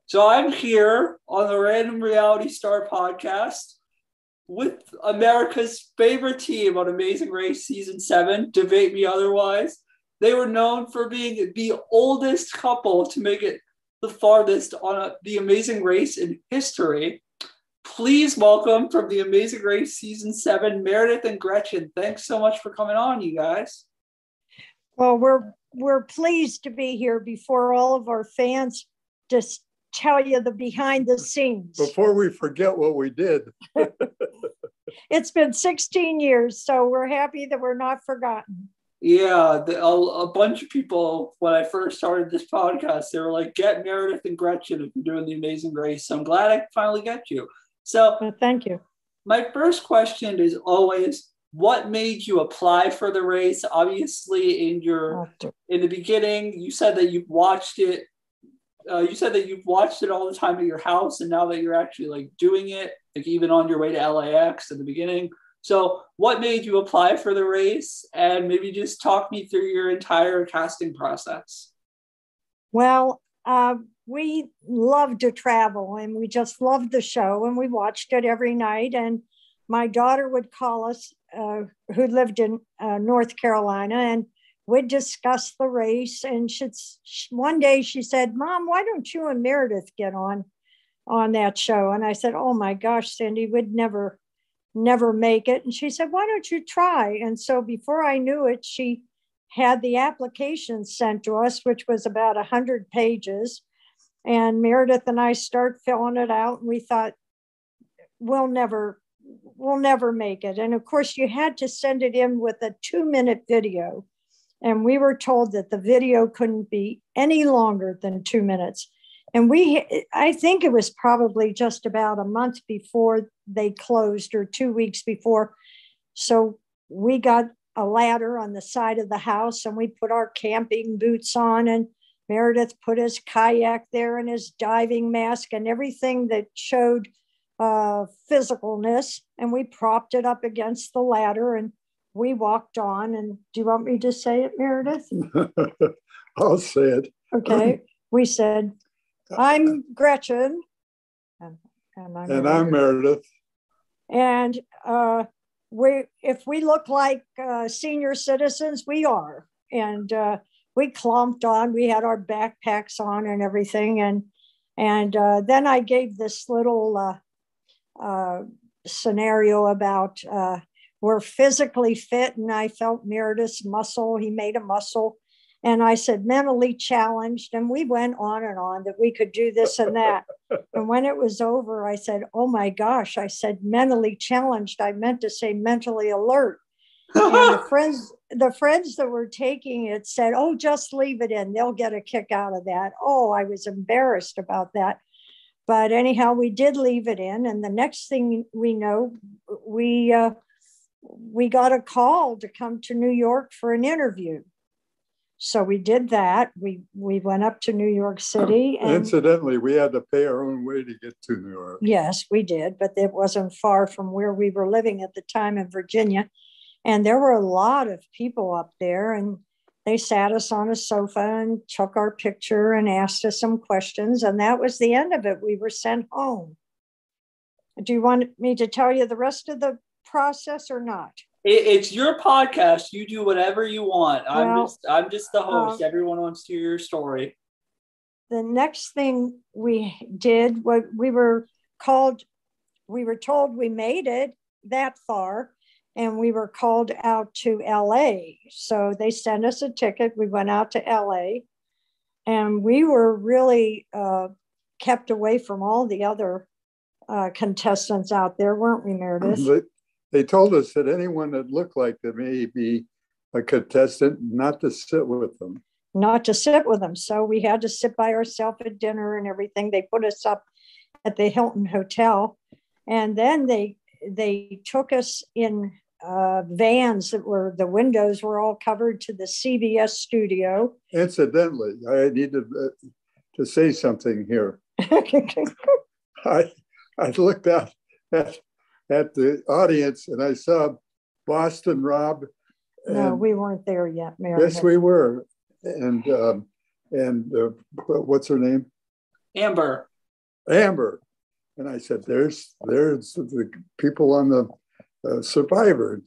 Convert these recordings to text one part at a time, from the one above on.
So I'm here on the Random Reality Star podcast with America's favorite team on Amazing Race Season 7, Debate Me Otherwise. They were known for being the oldest couple to make it the farthest on the Amazing Race in history. Please welcome from the Amazing Race Season 7, Meredith and Gretchen. Thanks so much for coming on, you guys. Well, we're pleased to be here before all of our fans just tell you the behind the scenes. Before we forget what we did. It's been 16 years, so we're happy that we're not forgotten. Yeah, a bunch of people, when I first started this podcast, they were like, get Meredith and Gretchen if you're doing the Amazing Race. So I'm glad I finally get you. So well, thank you. My first question is always, what made you apply for the race? Obviously, in the beginning, you said that you've watched it. You said that you've watched it all the time at your house, and now that you're actually like doing it, like even on your way to LAX at the beginning. So what made you apply for the race? And maybe just talk me through your entire casting process. Well, we love to travel, and we just loved the show, and we watched it every night. And my daughter would call us, who lived in North Carolina, and we'd discuss the race. And one day she said, "Mom, why don't you and Meredith get on that show?" And I said, "Oh my gosh, Cindy, we'd never make it." And she said, "Why don't you try?" And so before I knew it, she had the application sent to us, which was about 100 pages. And Meredith and I start filling it out, and we thought, we'll never make it. And of course, you had to send it in with a 2-minute video. And we were told that the video couldn't be any longer than 2 minutes. And I think it was probably just about a month before they closed, or 2 weeks before. So we got a ladder on the side of the house, and we put our camping boots on, and Meredith put his kayak there and his diving mask and everything that showed physicalness. And we propped it up against the ladder, and we walked on. And do you want me to say it, Meredith? I'll say it. Okay. We said, "I'm Gretchen." And I'm Meredith. And if we look like senior citizens, we are. And we clumped on. We had our backpacks on and everything. And then I gave this little scenario about we're physically fit, and I felt Meredith's muscle. He made a muscle. And I said mentally challenged, and we went on and on that we could do this and that. And when it was over, I said, "Oh my gosh," I said mentally challenged. I meant to say mentally alert. And the friends that were taking it said, "Oh, just leave it in. They'll get a kick out of that." Oh, I was embarrassed about that. But anyhow, we did leave it in. And the next thing we know, we got a call to come to New York for an interview. So we did that. We went up to New York City. And incidentally, we had to pay our own way to get to New York. Yes, we did. But it wasn't far from where we were living at the time in Virginia. And there were a lot of people up there, and they sat us on a sofa and took our picture and asked us some questions. And that was the end of it. We were sent home. Do you want me to tell you the rest of the process or not? It's your podcast. You do whatever you want. I'm just the host. Everyone wants to hear your story. The next thing we did, we were told we made it that far, and we were called out to LA. So they sent us a ticket. We went out to LA, and we were really kept away from all the other contestants out there, weren't we, Meredith? They told us that anyone that looked like they may be a contestant, not to sit with them. Not to sit with them. So we had to sit by ourselves at dinner and everything. They put us up at the Hilton Hotel. And then they took us in vans the windows were all covered, to the CBS studio. Incidentally, I need to say something here. I looked out at the audience, and I saw Boston Rob. No, we weren't there yet, Meredith. Yes, we were. And what's her name? Amber. Amber. And I said, there's the people on the Survivor.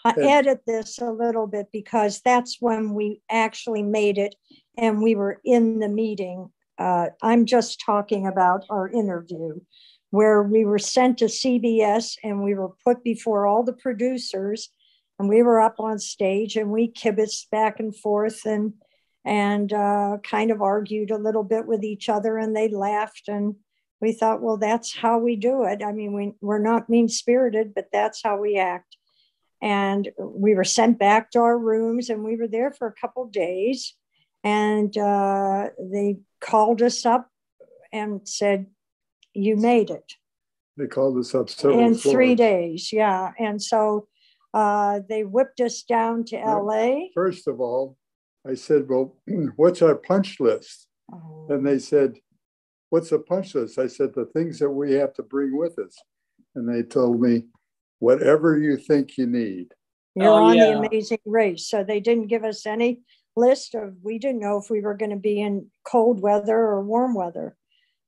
I edit this a little bit because that's when we actually made it and we were in the meeting. I'm just talking about our interview where we were sent to CBS and we were put before all the producers and we were up on stage and we kibitzed back and forth and kind of argued a little bit with each other and they laughed and we thought, well, that's how we do it. I mean, we're not mean-spirited, but that's how we act. And we were sent back to our rooms and we were there for a couple of days. And they called us up and said, you made it. They called us up several in floors. 3 days, yeah. And so they whipped us down to LA. First of all, I said, well, what's our punch list? Oh. And they said, what's a punch list? I said, the things that we have to bring with us. And they told me, whatever you think you need. You're on The Amazing Race. So they didn't give us any list of, we didn't know if we were going to be in cold weather or warm weather.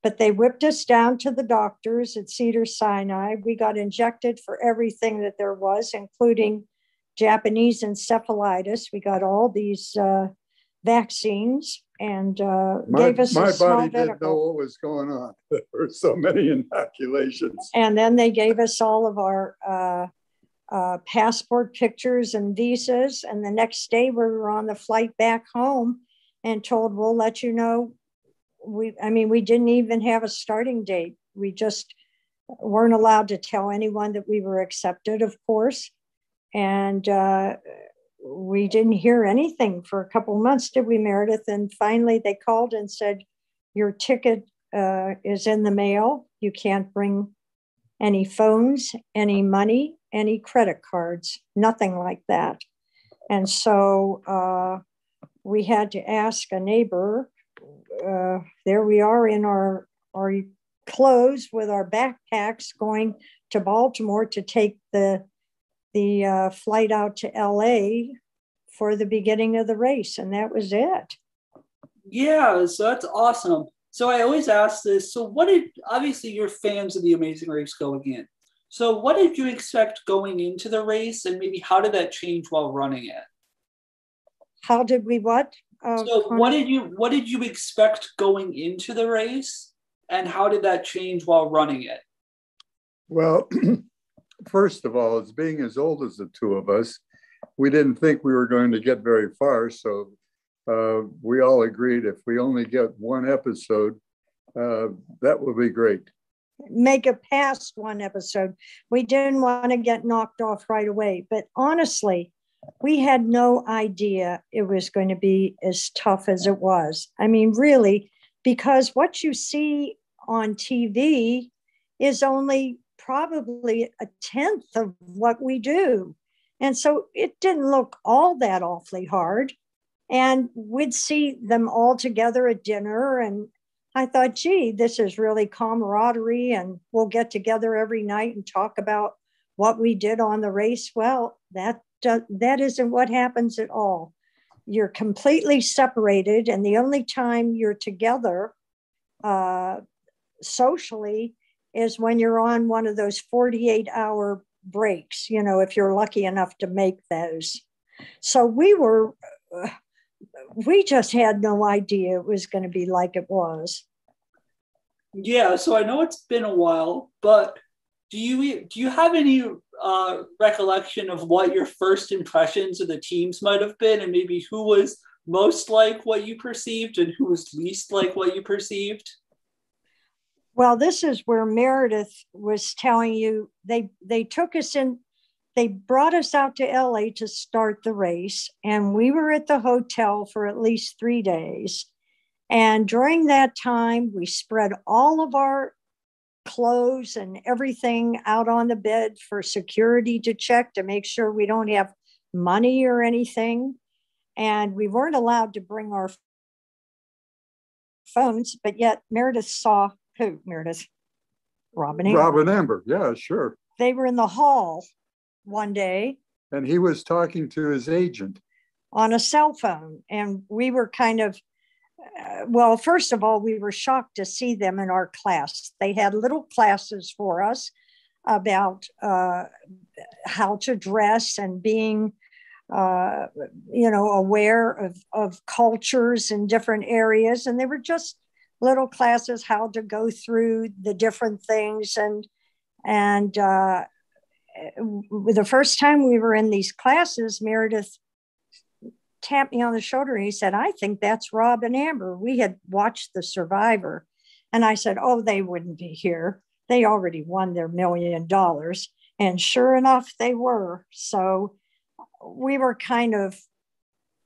But they whipped us down to the doctors at Cedars-Sinai. We got injected for everything that there was, including Japanese encephalitis. We got all these vaccines and gave us a small body didn't know what was going on. There were so many inoculations. And then they gave us all of our passport pictures and visas. And the next day we were on the flight back home and told, we'll let you know. We didn't even have a starting date. We just weren't allowed to tell anyone that we were accepted, of course. And we didn't hear anything for a couple of months, did we, Meredith? And finally they called and said, your ticket is in the mail. You can't bring any phones, any money, any credit cards, nothing like that. And so we had to ask a neighbor. There we are in our clothes with our backpacks going to Baltimore to take the flight out to LA for the beginning of the race. And that was it. Yeah, so that's awesome. So I always ask this. So obviously you're fans of The Amazing Race going in. So what did you expect going into the race and maybe how did that change while running it? How did we what? So what did you expect going into the race and how did that change while running it? Well, first of all, as being as old as the two of us, we didn't think we were going to get very far. So we all agreed if we only get one episode, that would be great. Make it past one episode. We didn't want to get knocked off right away. But honestly, we had no idea it was going to be as tough as it was. I mean, really, because what you see on TV is only probably a tenth of what we do. And so it didn't look all that awfully hard. And we'd see them all together at dinner. And I thought, gee, this is really camaraderie. And we'll get together every night and talk about what we did on the race. Well, that isn't what happens at all. You're completely separated. And the only time you're together socially is when you're on one of those 48-hour breaks, if you're lucky enough to make those. So we just had no idea it was going to be like it was. Yeah, so I know it's been a while, but do you have any recollection of what your first impressions of the teams might have been and maybe who was most like what you perceived and who was least like what you perceived? Well, this is where Meredith was telling you they took us in, they brought us out to LA to start the race, and we were at the hotel for at least 3 days. And during that time, we spread all of our clothes and everything out on the bed for security to check to make sure we don't have money or anything. And we weren't allowed to bring our phones, but yet Meredith saw who, Meredith? Robin Amber. Robin Amber, yeah, sure. They were in the hall one day. And he was talking to his agent. On a cell phone. And we were kind of well, first of all, we were shocked to see them in our class. They had little classes for us about how to dress and being, aware of cultures in different areas. And they were just little classes, how to go through the different things. And the first time we were in these classes, Meredith tapped me on the shoulder and he said, "I think that's Rob and Amber." We had watched The Survivor. And I said, "Oh, they wouldn't be here. They already won their $1 million. And sure enough, they were. So we were kind of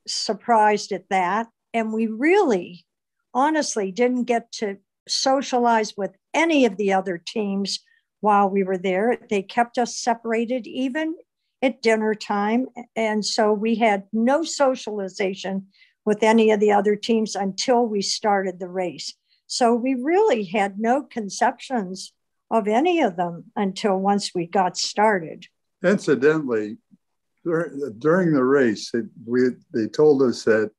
surprised at that. And we really, honestly, didn't get to socialize with any of the other teams while we were there. They kept us separated even at dinner time. And so we had no socialization with any of the other teams until we started the race. So we really had no conceptions of any of them until once we got started. Incidentally, during the race, they told us that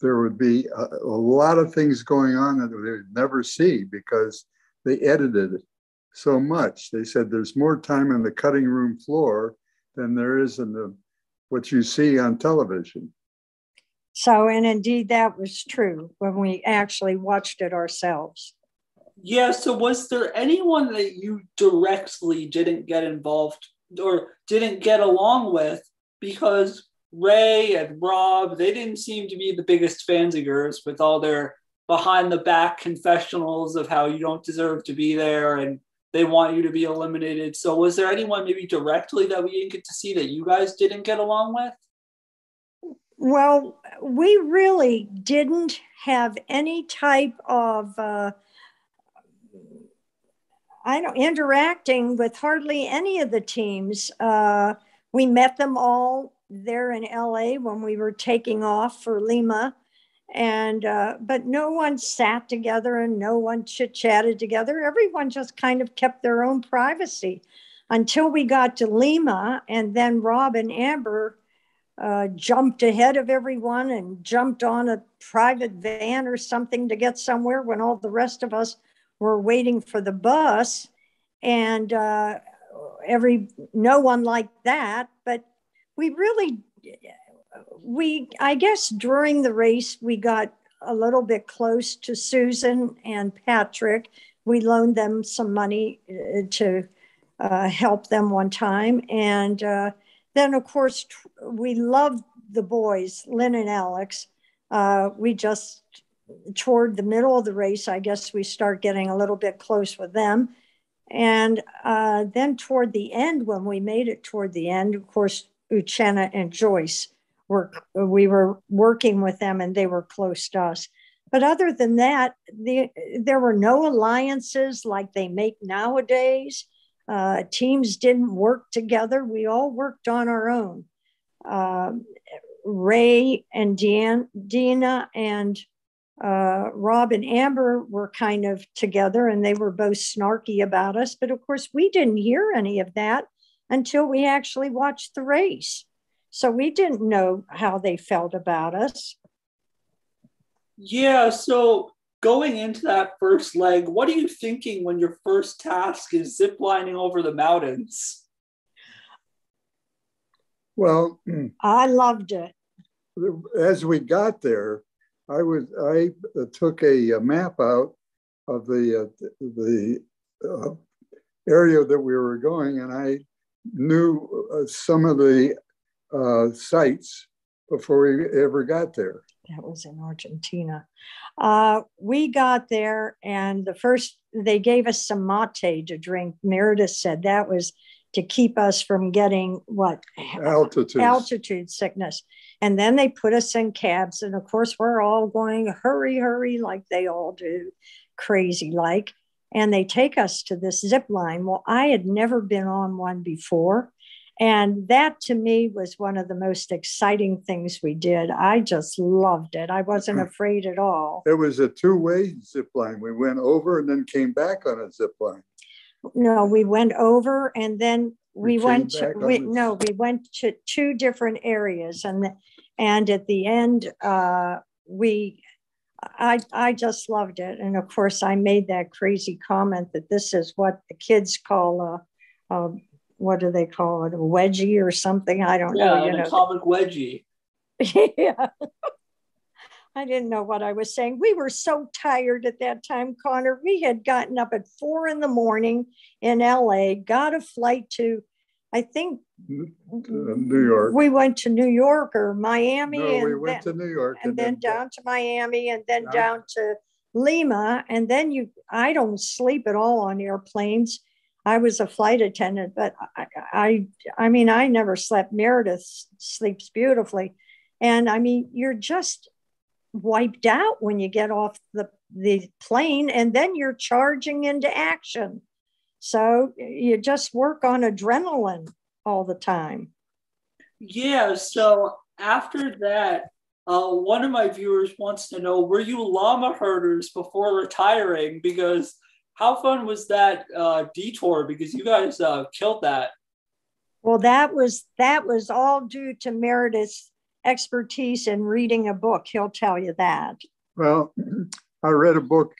there would be a lot of things going on that they would never see because they edited it so much. They said there's more time on the cutting room floor than there is in what you see on television. So, and indeed that was true when we actually watched it ourselves. Yeah, so was there anyone that you directly didn't get involved or didn't get along with? Because Ray and Rob, they didn't seem to be the biggest fans of yours with all their behind the back confessionals of how you don't deserve to be there and they want you to be eliminated. So was there anyone maybe directly that we didn't get to see that you guys didn't get along with? Well, we really didn't have any type of interacting with hardly any of the teams. We met them all there in LA when we were taking off for Llama, and but no one sat together and no one chit-chatted together. Everyone just kind of kept their own privacy until we got to Llama, and then Rob and Amber jumped ahead of everyone and jumped on a private van or something to get somewhere when all the rest of us were waiting for the bus. And no one liked that, but I guess during the race, we got a little bit close to Susan and Patrick. We loaned them some money to help them one time. And then, of course, we loved the boys, Lynn and Alex. We just, toward the middle of the race, I guess we start getting a little bit close with them. And then toward the end, when we made it toward the end, of course, Uchenna and Joyce, we were working with them and they were close to us. But other than that, there were no alliances like they make nowadays. Teams didn't work together. We all worked on our own. Ray and Dina and Rob and Amber were kind of together and they were both snarky about us. But of course, we didn't hear any of that until we actually watched the race. So we didn't know how they felt about us. Yeah, so going into that first leg, what are you thinking when your first task is ziplining over the mountains? Well, I loved it. As we got there, I took a map out of the area that we were going, and I knew some of the sites before we ever got there. That was in Argentina. We got there, and they gave us some mate to drink. Meredith said that was to keep us from getting altitude sickness. And then they put us in cabs. And of course, we're all going, hurry, hurry, like they all do, crazy like. And they take us to this zip line. Well, I had never been on one before. And that to me was one of the most exciting things we did. I just loved it. I wasn't afraid at all. It was a two-way zip line. We went over and then came back on a zip line. No, we went over and then we went to two different areas. And at the end, I just loved it. And of course, I made that crazy comment that this is what the kids call what do they call it? A wedgie or something? I don't know. Yeah, an atomic wedgie. Yeah. I didn't know what I was saying. We were so tired at that time, Connor. We had gotten up at 4 a.m. in LA, got a flight to, I think, New York. We went to New York or Miami. No, we went to New York. And then down to Miami and then down to Lima. And then I don't sleep at all on airplanes. I was a flight attendant, but I mean, I never slept. Meredith sleeps beautifully. And I mean, you're just wiped out when you get off the plane, and then you're charging into action. So you just work on adrenaline all the time. Yeah, so after that, one of my viewers wants to know, were you llama herders before retiring? Because how fun was that detour? Because you guys killed that. Well, that was all due to Meredith's expertise in reading a book. He'll tell you that. Well, I read a book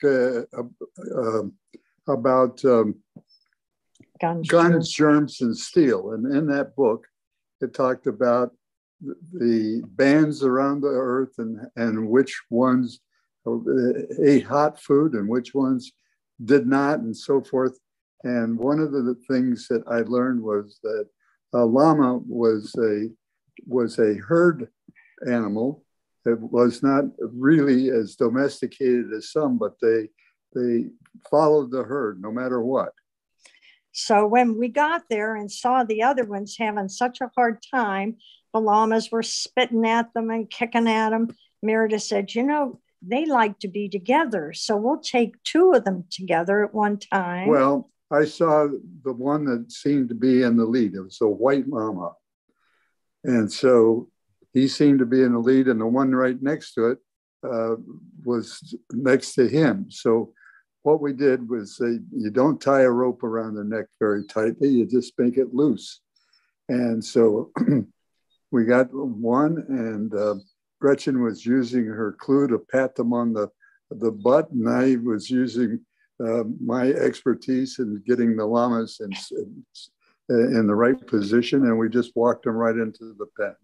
about guns, germs, and steel. And in that book, it talked about the bands around the earth and which ones ate hot food and which ones did not, and so forth. And one of the things that I learned was that a llama was a herd animal. It was not really as domesticated as some, but they followed the herd no matter what. So when we got there and saw the other ones having such a hard time, the llamas were spitting at them and kicking at them. Meredith said, they like to be together, so we'll take 2 of them together at one time. Well, I saw the one that seemed to be in the lead. It was a white llama. And so he seemed to be in the lead, and the one right next to it was next to him. So what we did was you don't tie a rope around the neck very tightly, you just make it loose. And so we got one, and Gretchen was using her clue to pat them on the butt, and I was using my expertise in getting the llamas in the right position, and we just walked them right into the pen.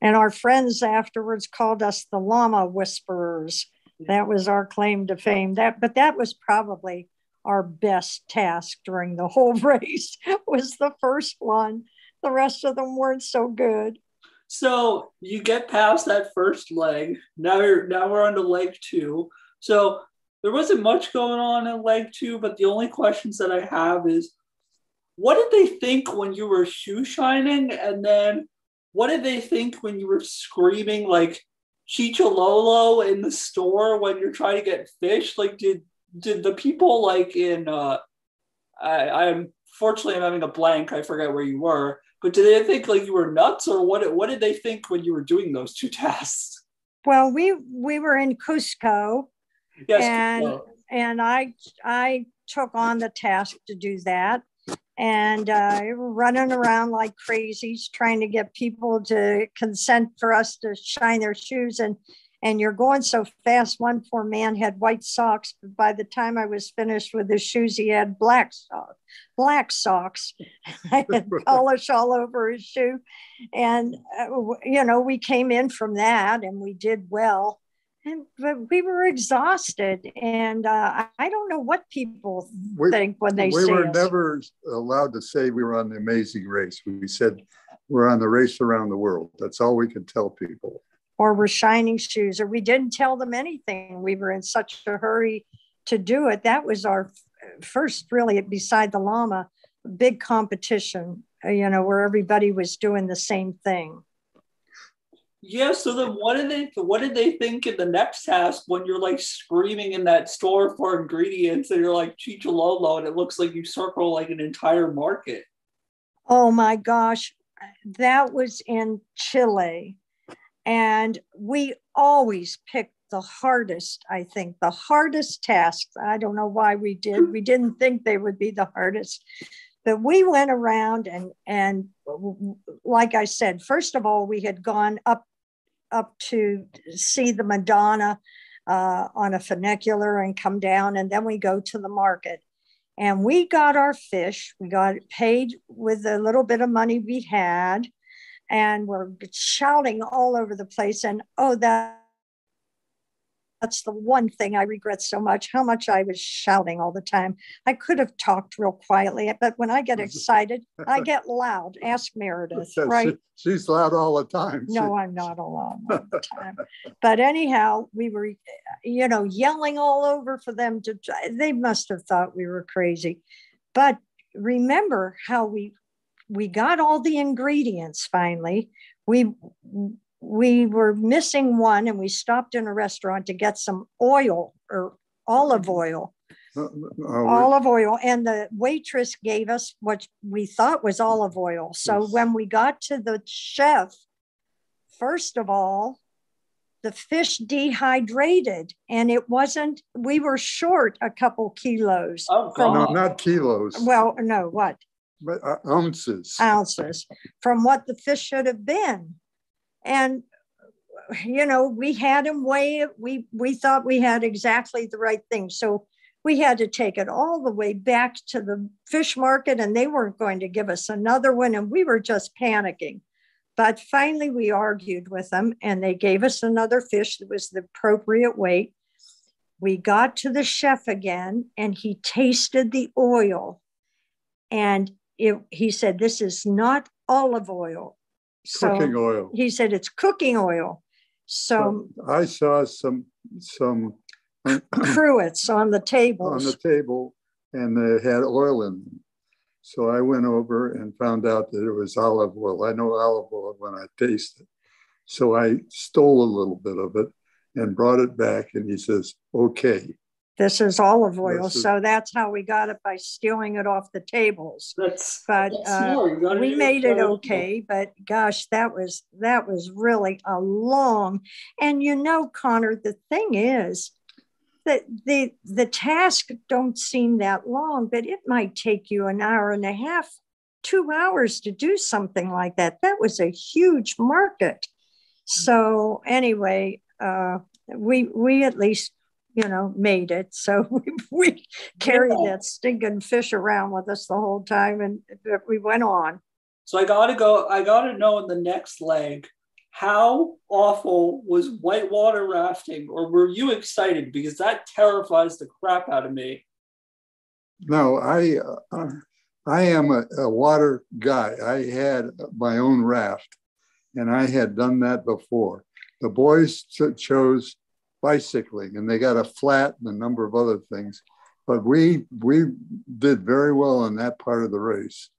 And our friends afterwards called us the llama whisperers. That was our claim to fame. But that was probably our best task during the whole race, was the first one. The rest of them weren't so good. So you get past that first leg. Now we're on to leg 2. So there wasn't much going on in leg 2, but the only questions that I have is, what did they think when you were shoe shining? And then what did they think when you were screaming like Chichololo in the store when you're trying to get fish? Like, did the people like in I'm having a blank, I forget where you were, but did they think like you were nuts, or what did they think when you were doing those 2 tasks? Well, we were in Cusco. Yes, and I took on the task to do that, and running around like crazies trying to get people to consent for us to shine their shoes, and you're going so fast. One poor man had white socks, but by the time I was finished with his shoes, he had black socks. I had polish all over his shoe, and we came in from that, and we did well. But we were exhausted, and I don't know what people think when they see us. We were never allowed to say we were on the Amazing Race. We said we're on the race around the world. That's all we could tell people. Or we're shining shoes, or we didn't tell them anything. We were in such a hurry to do it. That was our first, really, beside the llama, big competition, where everybody was doing the same thing. Yeah, so then what did they think in the next task when you're like screaming in that store for ingredients and you're like Chichololo and it looks like you circle like an entire market? Oh my gosh, that was in Chile. And we always picked the hardest tasks. I don't know why we did. We didn't think they would be the hardest. But we went around and like I said, first of all, we had gone up up to see the Madonna on a funicular and come down, and then we go to the market. And we got our fish. We got paid with a little bit of money we had, and we're shouting all over the place. And that's the one thing I regret so much, how much I was shouting all the time. I could have talked real quietly, but when I get excited, I get loud. Ask Meredith, right? She's loud all the time. No, I'm not loud all the time. But anyhow, we were, yelling all over for them to, they must have thought we were crazy. But remember how we got all the ingredients finally. We were missing one, and we stopped in a restaurant to get some oil or olive oil. Olive oil. And the waitress gave us what we thought was olive oil. So when we got to the chef, first of all, the fish dehydrated, and we were short a couple kilos. Oh, no, not kilos. Well, no, what? But ounces. Ounces from what the fish should have been. And, we had him weigh it. We thought we had exactly the right thing. So we had to take it all the way back to the fish market, and they weren't going to give us another one. And we were just panicking. But finally, we argued with them, and they gave us another fish that was the appropriate weight. We got to the chef again, and he tasted the oil. And he said, "This is not olive oil." Cooking oil. He said it's cooking oil. So I saw some cruets on the tables. On the table, and they had oil in them. So I went over and found out that it was olive oil. I know olive oil when I taste it. So I stole a little bit of it and brought it back, and he says, "Okay. This is olive oil." So that's how we got it, by stealing it off the tables. That's smart. We made it okay, but gosh, that was really a long. And Connor, the thing is that the task don't seem that long, but it might take you an hour and a half, 2 hours to do something like that. That was a huge market. So anyway, we at least made it. So we carried that stinking fish around with us the whole time, and we went on. So I gotta know in the next leg, how awful was whitewater rafting, or were you excited? Because that terrifies the crap out of me. No, I am a water guy. I had my own raft, and I had done that before. The boys chose bicycling, and they got a flat and a number of other things, but we did very well in that part of the race.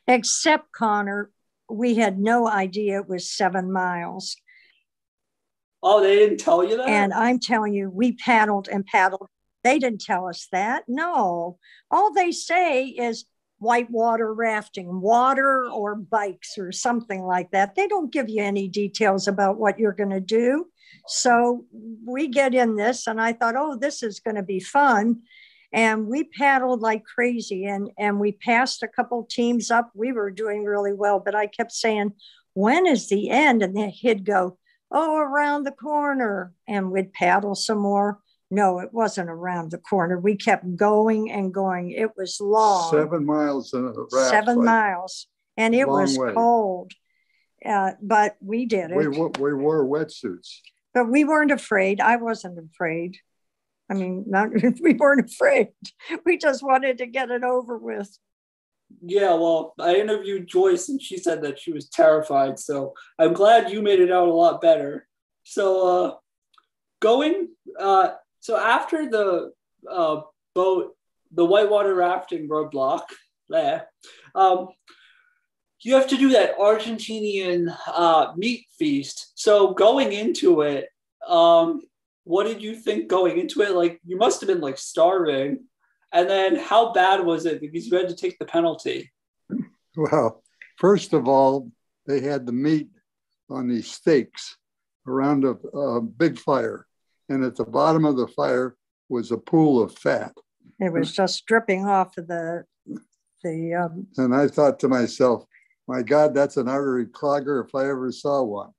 Except, Connor, we had no idea it was 7 miles. Oh, they didn't tell you that? And I'm telling you, we paddled and paddled. They didn't tell us that. No, all they say is whitewater rafting, water or bikes or something like that. They don't give you any details about what you're going to do. So we get in this, and I thought, oh, this is going to be fun. And we paddled like crazy, and we passed a couple teams up. We were doing really well, but I kept saying, when is the end? And then he'd go, oh, around the corner. And we'd paddle some more. No, it wasn't around the corner. We kept going and going. It was long. 7 miles in a raft. 7 miles. And it was cold. But we did it. We wore wetsuits. But we weren't afraid. I wasn't afraid. I mean, we weren't afraid. We just wanted to get it over with. Yeah, well, I interviewed Joyce, and she said that she was terrified. So I'm glad you made it out a lot better. So so after the boat, the whitewater rafting roadblock, you have to do that Argentinian meat feast. So going into it, what did you think going into it? Like, you must have been like starving. And then how bad was it? Because you had to take the penalty. Well, first of all, they had the meat on these stakes around a big fire. And at the bottom of the fire was a pool of fat. It was just dripping off of the And I thought to myself, my God, that's an artery clogger if I ever saw one.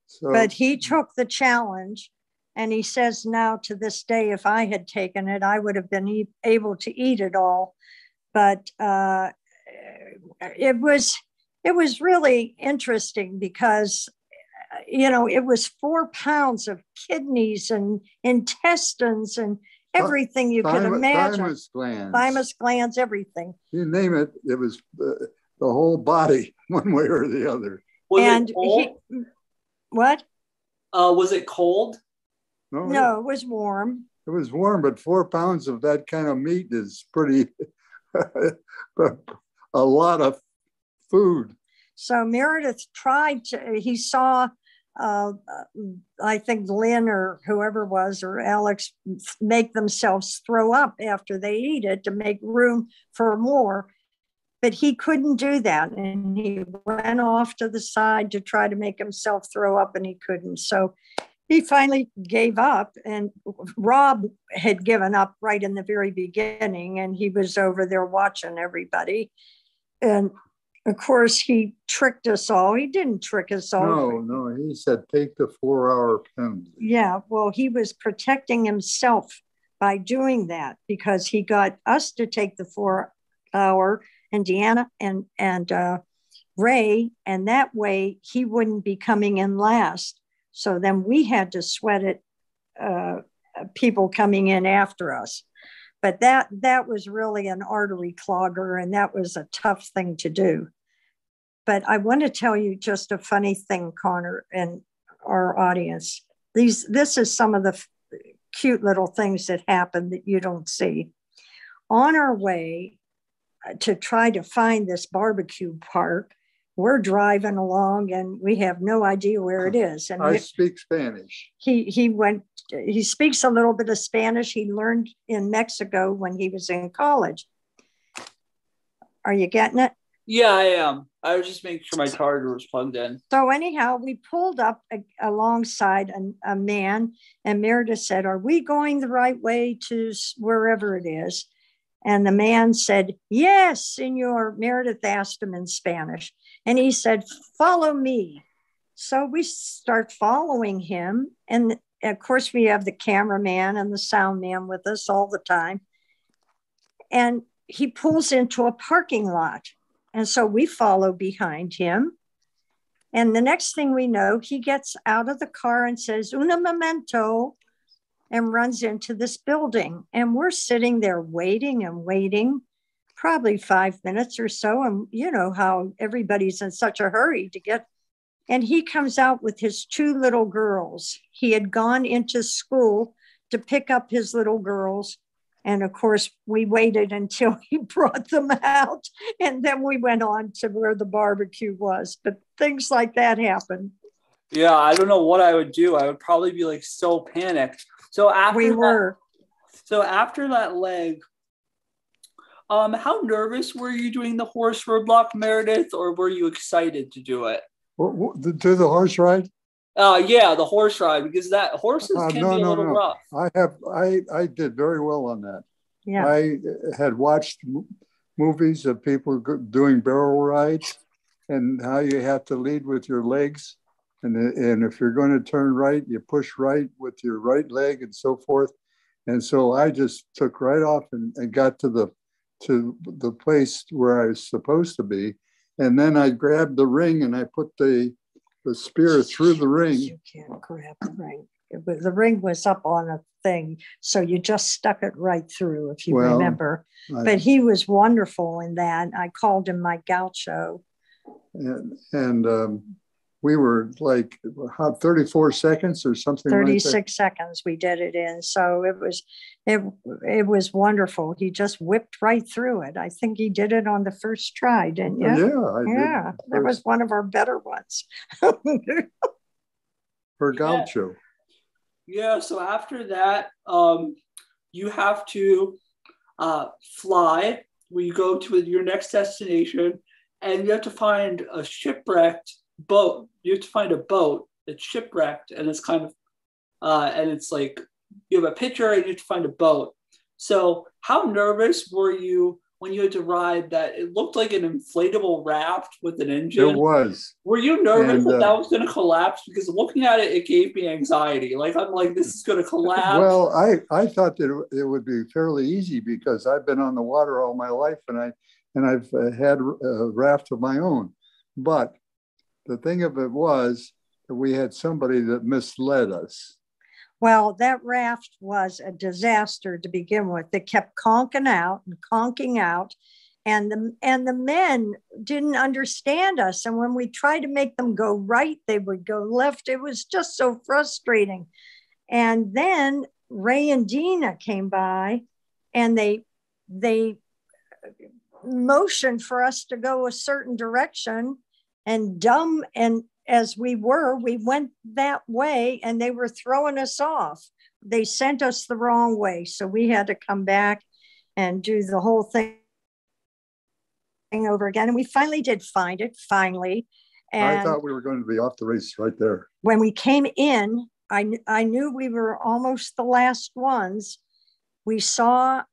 So, but he took the challenge, and he says now to this day, if I had taken it, I would have been able to eat it all. But it was really interesting because, it was 4 pounds of kidneys and intestines and everything you could imagine. Thymus glands, everything. You name it, it was the whole body, one way or the other. Was it cold? What? Was it cold? No, it was warm. It was warm, but 4 pounds of that kind of meat is pretty, a lot of food. So Meredith he saw, I think Lynn or whoever it was, or Alex, make themselves throw up after they eat it to make room for more. But he couldn't do that. And he went off to the side to try to make himself throw up, and he couldn't. So he finally gave up, and Rob had given up right in the very beginning, and he was over there watching everybody. And of course, he tricked us all. He didn't trick us all. No, he said, take the 4-hour penalty. Yeah, well, he was protecting himself by doing that, because he got us to take the 4-hour, and Deanna and Ray, and that way he wouldn't be coming in last. So then we had to sweat it, people coming in after us. But that was really an artery clogger, and that was a tough thing to do. But I want to tell you just a funny thing, Connor, and our audience. This is some of the cute little things that happen that you don't see. On our way to try to find this barbecue park, we're driving along and we have no idea where it is. And I speak Spanish. He speaks a little bit of Spanish. He learned in Mexico when he was in college. Are you getting it? Yeah, I am. I was just making sure my charger was plugged in. So anyhow, we pulled up alongside a man, and Meredith said, "Are we going the right way to wherever it is?" And the man said, "Yes, senor." Meredith asked him in Spanish, and he said, "Follow me." So we start following him. And of course, we have the cameraman and the sound man with us all the time. And he pulls into a parking lot. And so we follow behind him. And the next thing we know, he gets out of the car and says, "Un momento," and runs into this building. And we're sitting there waiting and waiting, probably 5 minutes or so. And you know how everybody's in such a hurry to get. And he comes out with his 2 little girls. He had gone into school to pick up his little girls. And of course, we waited until he brought them out. And then we went on to where the barbecue was. But things like that happen. Yeah, I don't know what I would do. I would probably be like so panicked. So after after that leg, how nervous were you doing the horse roadblock, Meredith, or were you excited to do it? Do the horse ride? Yeah, the horse ride, because that horses can be a little rough. I did very well on that. Yeah. I had watched movies of people doing barrel rides and how you have to lead with your legs. And if you're going to turn right, you push right with your right leg and so forth. And so I just took right off and got to the place where I was supposed to be. And then I grabbed the ring and I put the spear through the ring. You can't grab the ring. The ring was up on a thing, so you just stuck it right through, if you remember. But he was wonderful in that. I called him my gaucho. And we were like 34 seconds or something 36 like that. seconds we did it in. So it was wonderful. He just whipped right through it. I think he did it on the first try, didn't you? Yeah, that was one of our better ones. For gaucho. Yeah, so after that, you have to fly. We go to your next destination, and you have to find a shipwrecked boat. You have to find a boat that's shipwrecked, and it's kind of and it's like you have a picture and you have to find a boat. So how nervous were you when you had to ride that it looked like an inflatable raft with an engine. It was. Were you nervous that was going to collapse? Because looking at it, it gave me anxiety. Like, I'm like, this is going to collapse. Well, I thought that it would be fairly easy because I've been on the water all my life and I've had a raft of my own. But the thing of it was that we had somebody that misled us. Well, that raft was a disaster to begin with. They kept conking out and conking out, and the men didn't understand us. And when we tried to make them go right, they would go left. It was just so frustrating. And then Ray and Dina came by, and they motioned for us to go a certain direction, and dumb and as we went that way, and they were throwing us off. They sent us the wrong way. So we had to come back and do the whole thing over again. And we finally did find it, finally. And I thought we were going to be off the race right there. When we came in, I knew we were almost the last ones. We saw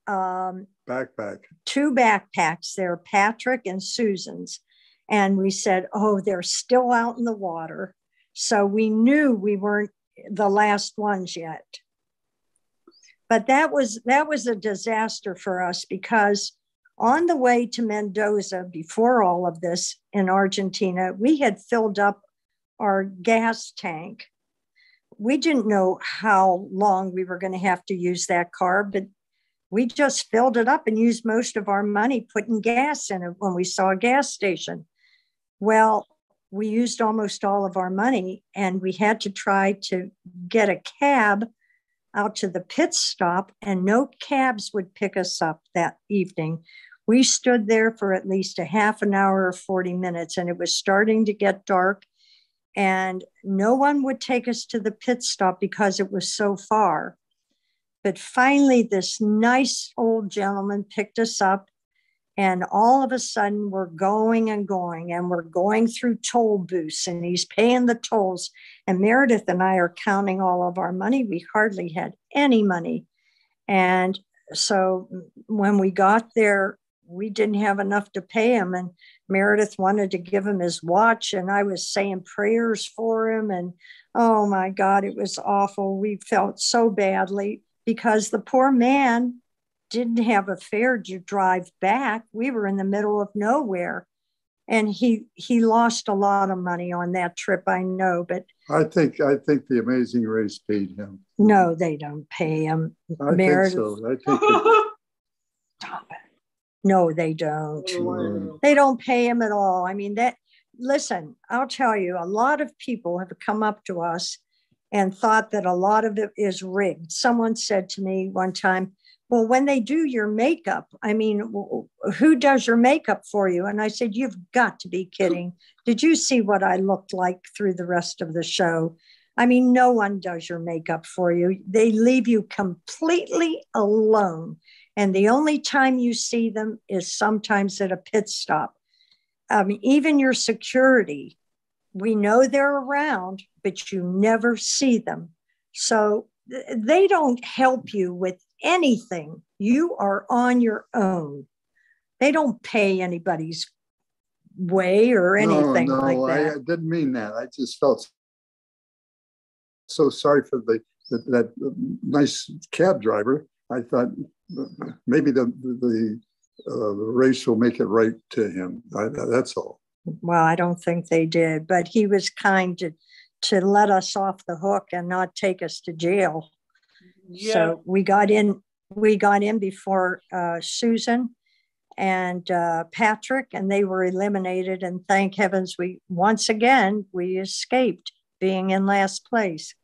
backpack. 2 backpacks there, Patrick and Susan's. And we said, oh, they're still out in the water. So we knew we weren't the last ones yet. But that was a disaster for us, because on the way to Mendoza, before all of this in Argentina, we had filled up our gas tank. We didn't know how long we were going to have to use that car, but we just filled it up and used most of our money putting gas in it when we saw a gas station. Well, we used almost all of our money, and we had to try to get a cab out to the pit stop, and no cabs would pick us up that evening. We stood there for at least a half an hour or 40 minutes, and it was starting to get dark, and no one would take us to the pit stop because it was so far. But finally, this nice old gentleman picked us up. And all of a sudden, we're going, and we're going through toll booths, and he's paying the tolls. And Meredith and I are counting all of our money. We hardly had any money. And so when we got there, we didn't have enough to pay him. And Meredith wanted to give him his watch, and I was saying prayers for him. And oh my God, it was awful. We felt so badly because the poor man didn't have a fare to drive back. We were in the middle of nowhere, and he lost a lot of money on that trip, I know. But I think the Amazing Race paid him. No, they don't pay him. I Meredith. think so. Stop it. No, they don't. Sure. They don't pay him at all. I mean, listen, I'll tell you, a lot of people have come up to us and thought that a lot of it is rigged. Someone said to me one time, well, when they do your makeup, I mean, who does your makeup for you? And I said, you've got to be kidding. Did you see what I looked like through the rest of the show? I mean, no one does your makeup for you. They leave you completely alone. And the only time you see them is sometimes at a pit stop. Even your security, we know they're around, but you never see them. So they don't help you with anything. You are on your own. They don't pay anybody's way or anything like that. I didn't mean that. I just felt so sorry for that nice cab driver. I thought maybe the race will make it right to him. That's all. Well, I don't think they did, but he was kind to let us off the hook and not take us to jail. Yeah. So we got in before Susan and Patrick, and they were eliminated. And thank heavens we escaped being in last place.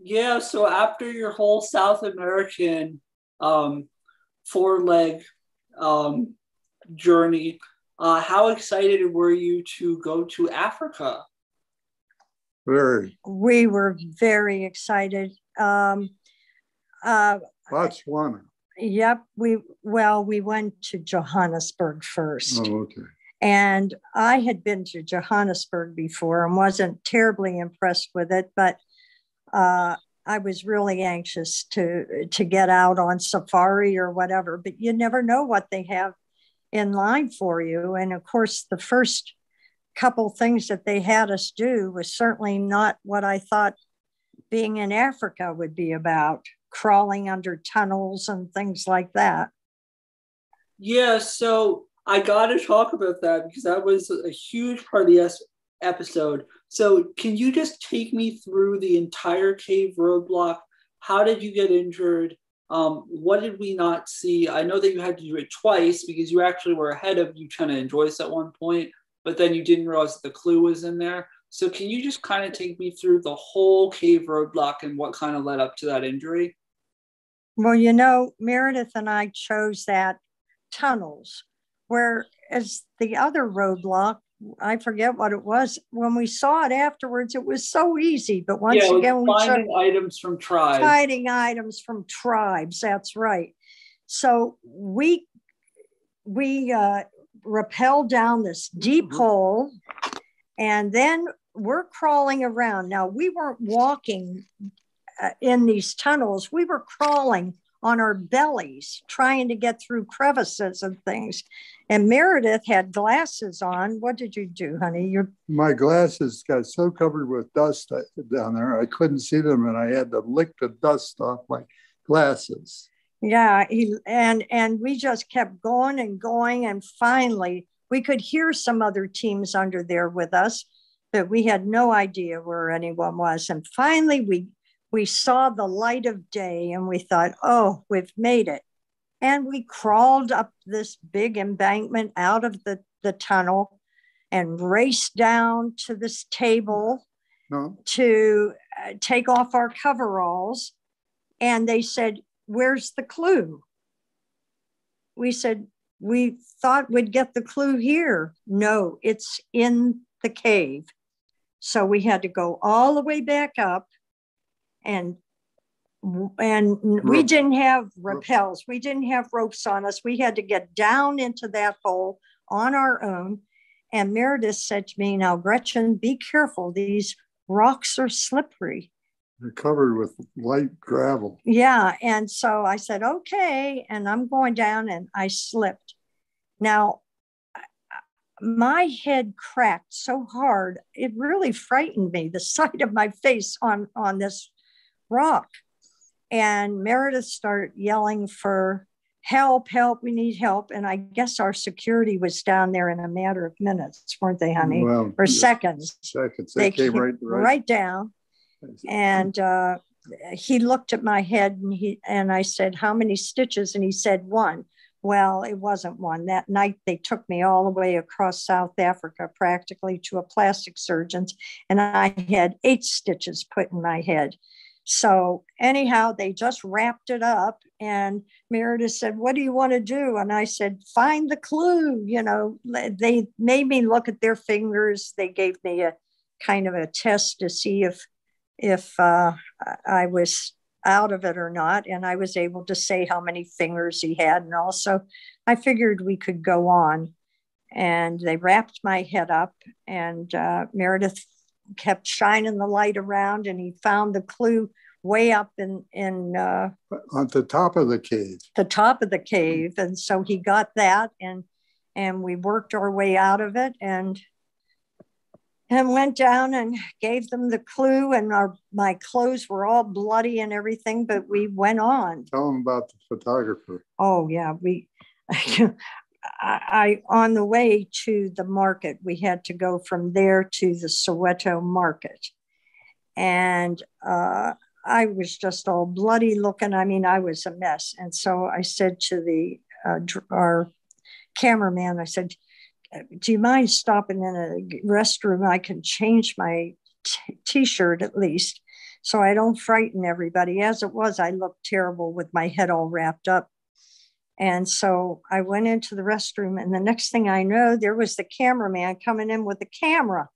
Yeah. So after your whole South American 4-leg journey, how excited were you to go to Africa? Very. We were very excited. Botswana. Yep. We went to Johannesburg first. Oh, okay. And I had been to Johannesburg before and wasn't terribly impressed with it, but I was really anxious to get out on safari or whatever, but you never know what they have in line for you. And of course, the first couple things that they had us do was certainly not what I thought being in Africa would be about, crawling under tunnels and things like that. Yeah, so I got to talk about that because that was a huge part of the episode. So can you just take me through the entire cave roadblock? How did you get injured? What did we not see? I know that you had to do it twice because you actually were ahead of Lieutenant and Joyce at one point, but then you didn't realize that the clue was in there. So can you just kind of take me through the whole cave roadblock and what kind of led up to that injury? Well, you know, Meredith and I chose that tunnels, whereas the other roadblock, I forget what it was. When we saw it afterwards, it was so easy. But once again, we finding items from tribes. Finding items from tribes. That's right. So we rappelled down this deep hole, and then we're crawling around. Now, we weren't walking in these tunnels. We were crawling on our bellies, trying to get through crevices and things. And Meredith had glasses on. What did you do, honey? My glasses got so covered with dust down there, I couldn't see them, and I had to lick the dust off my glasses. Yeah, and we just kept going and going, and finally we could hear some other teams under there with us, but we had no idea where anyone was. And finally we saw the light of day, and we thought, oh, we've made it. And we crawled up this big embankment out of the tunnel and raced down to this table to take off our coveralls. And they said, where's the clue? We said, we thought we'd get the clue here. No, it's in the cave. So we had to go all the way back up, and we didn't have rappels. We didn't have ropes on us. We had to get down into that hole on our own. And Meredith said to me, now, Gretchen, be careful. These rocks are slippery. They're covered with light gravel. Yeah. And so I said, okay. And I'm going down, and I slipped. Now, my head cracked so hard, it really frightened me, the sight of my face on this rock. And Meredith started yelling for help, we need help. And I guess our security was down there in a matter of minutes, weren't they, honey? Well, or seconds. Seconds. They came right down. And he looked at my head, and I said, how many stitches? And he said, 1. Well, it wasn't 1. That night, they took me all the way across South Africa, practically to a plastic surgeon's, and I had 8 stitches put in my head. So anyhow, they just wrapped it up, and Meredith said, what do you want to do? And I said, find the clue. You know, they made me look at their fingers. They gave me a kind of a test to see if I was out of it or not. And I was able to say how many fingers he had. And also I figured we could go on. And they wrapped my head up, and Meredith kept shining the light around, and he found the clue way up in on the top of the cave. The top of the cave. And so he got that, and we worked our way out of it, and went down and gave them the clue, and my clothes were all bloody and everything, but we went on. Tell them about the photographer. Oh yeah, I on the way to the market, we had to go from there to the Soweto market. And I was just all bloody looking. I mean, I was a mess. And so I said to our cameraman, I said, do you mind stopping in a restroom? I can change my t-shirt at least, so I don't frighten everybody. As it was, I looked terrible with my head all wrapped up. And so I went into the restroom, and the next thing I know, there was the cameraman coming in with the camera.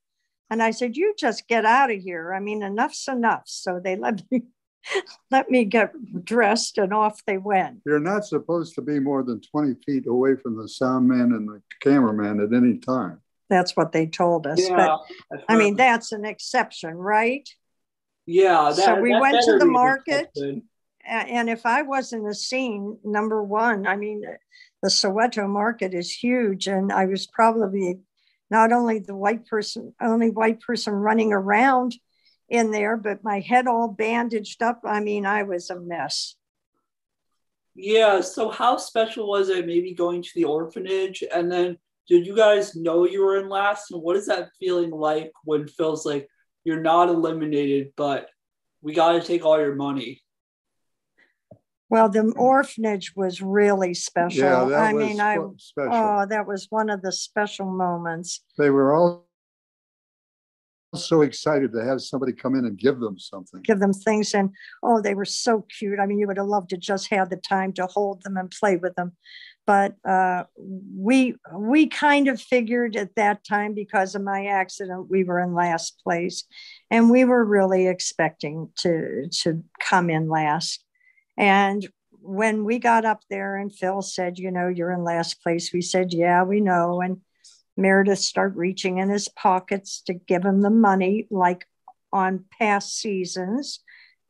And I said, you just get out of here. I mean, enough's enough. So they let me get dressed, and off they went. You're not supposed to be more than 20 feet away from the sound man and the cameraman at any time. That's what they told us. Yeah, but I mean, that's an exception, right? Yeah, so we went to the market, something. And if I wasn't a scene, number one, I mean, the Soweto market is huge, and I was probably not only the only white person running around in there, but my head all bandaged up. I mean, I was a mess. Yeah, so how special was it maybe going to the orphanage? And then did you guys know you were in last? And what is that feeling like when it feels like you're not eliminated, but we got to take all your money? Well, the orphanage was really special. Yeah, that was special. Oh, that was one of the special moments. They were all so excited to have somebody come in and give them something. Give them things. And oh, they were so cute. I mean, you would have loved to just have the time to hold them and play with them. But we kind of figured at that time, because of my accident, we were in last place. And we were really expecting to come in last. And when we got up there and Phil said, you know, you're in last place, we said, yeah, we know. And Meredith started reaching in his pockets to give him the money. Like on past seasons,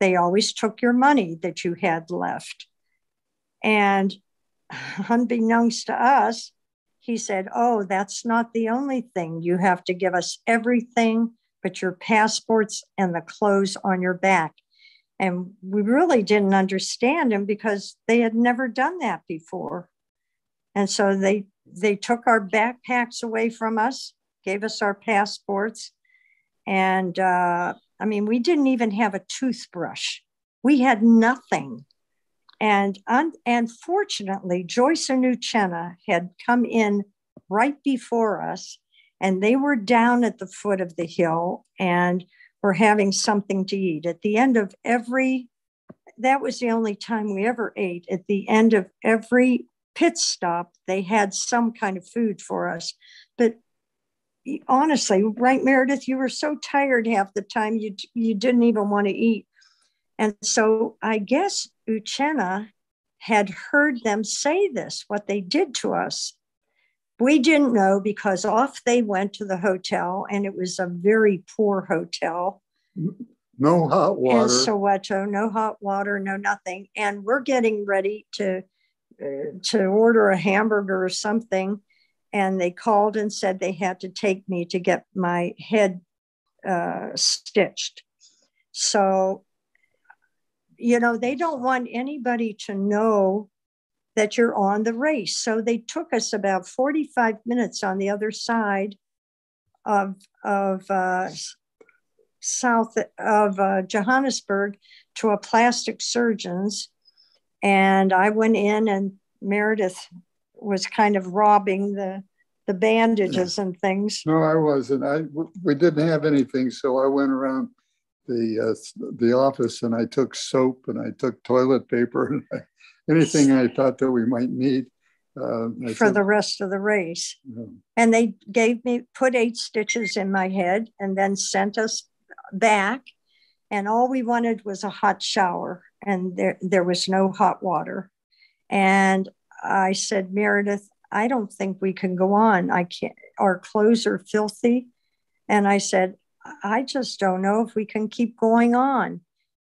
they always took your money that you had left. And unbeknownst to us, he said, oh, that's not the only thing. You have to give us everything but your passports and the clothes on your back. And we really didn't understand him because they had never done that before. And so they took our backpacks away from us, gave us our passports. And I mean, we didn't even have a toothbrush. We had nothing. And fortunately, Joyce and Uchenna had come in right before us, and they were down at the foot of the hill and were having something to eat. At the end of that was the only time we ever ate. At the end of every pit stop, they had some kind of food for us. But honestly, right, Meredith, you were so tired half the time, you didn't even want to eat. And so I guess Uchenna had heard them say this, what they did to us. We didn't know, because off they went to the hotel, and it was a very poor hotel. No hot water. In Soweto, no hot water, no nothing. And we're getting ready to order a hamburger or something. And they called and said they had to take me to get my head stitched. So, you know, they don't want anybody to know that you're on the race. So they took us about 45 minutes on the other side of south of Johannesburg to a plastic surgeon's. And I went in, and Meredith was kind of robbing the bandages and things. No, I wasn't. We didn't have anything, so I went around the office, and I took soap, and I took toilet paper, and anything I thought that we might need for the rest of the race. Yeah. And they put 8 stitches in my head, and then sent us back. And all we wanted was a hot shower, and there was no hot water. And I said, Meredith, I don't think we can go on. I can't. Our clothes are filthy. And I said, I just don't know if we can keep going on.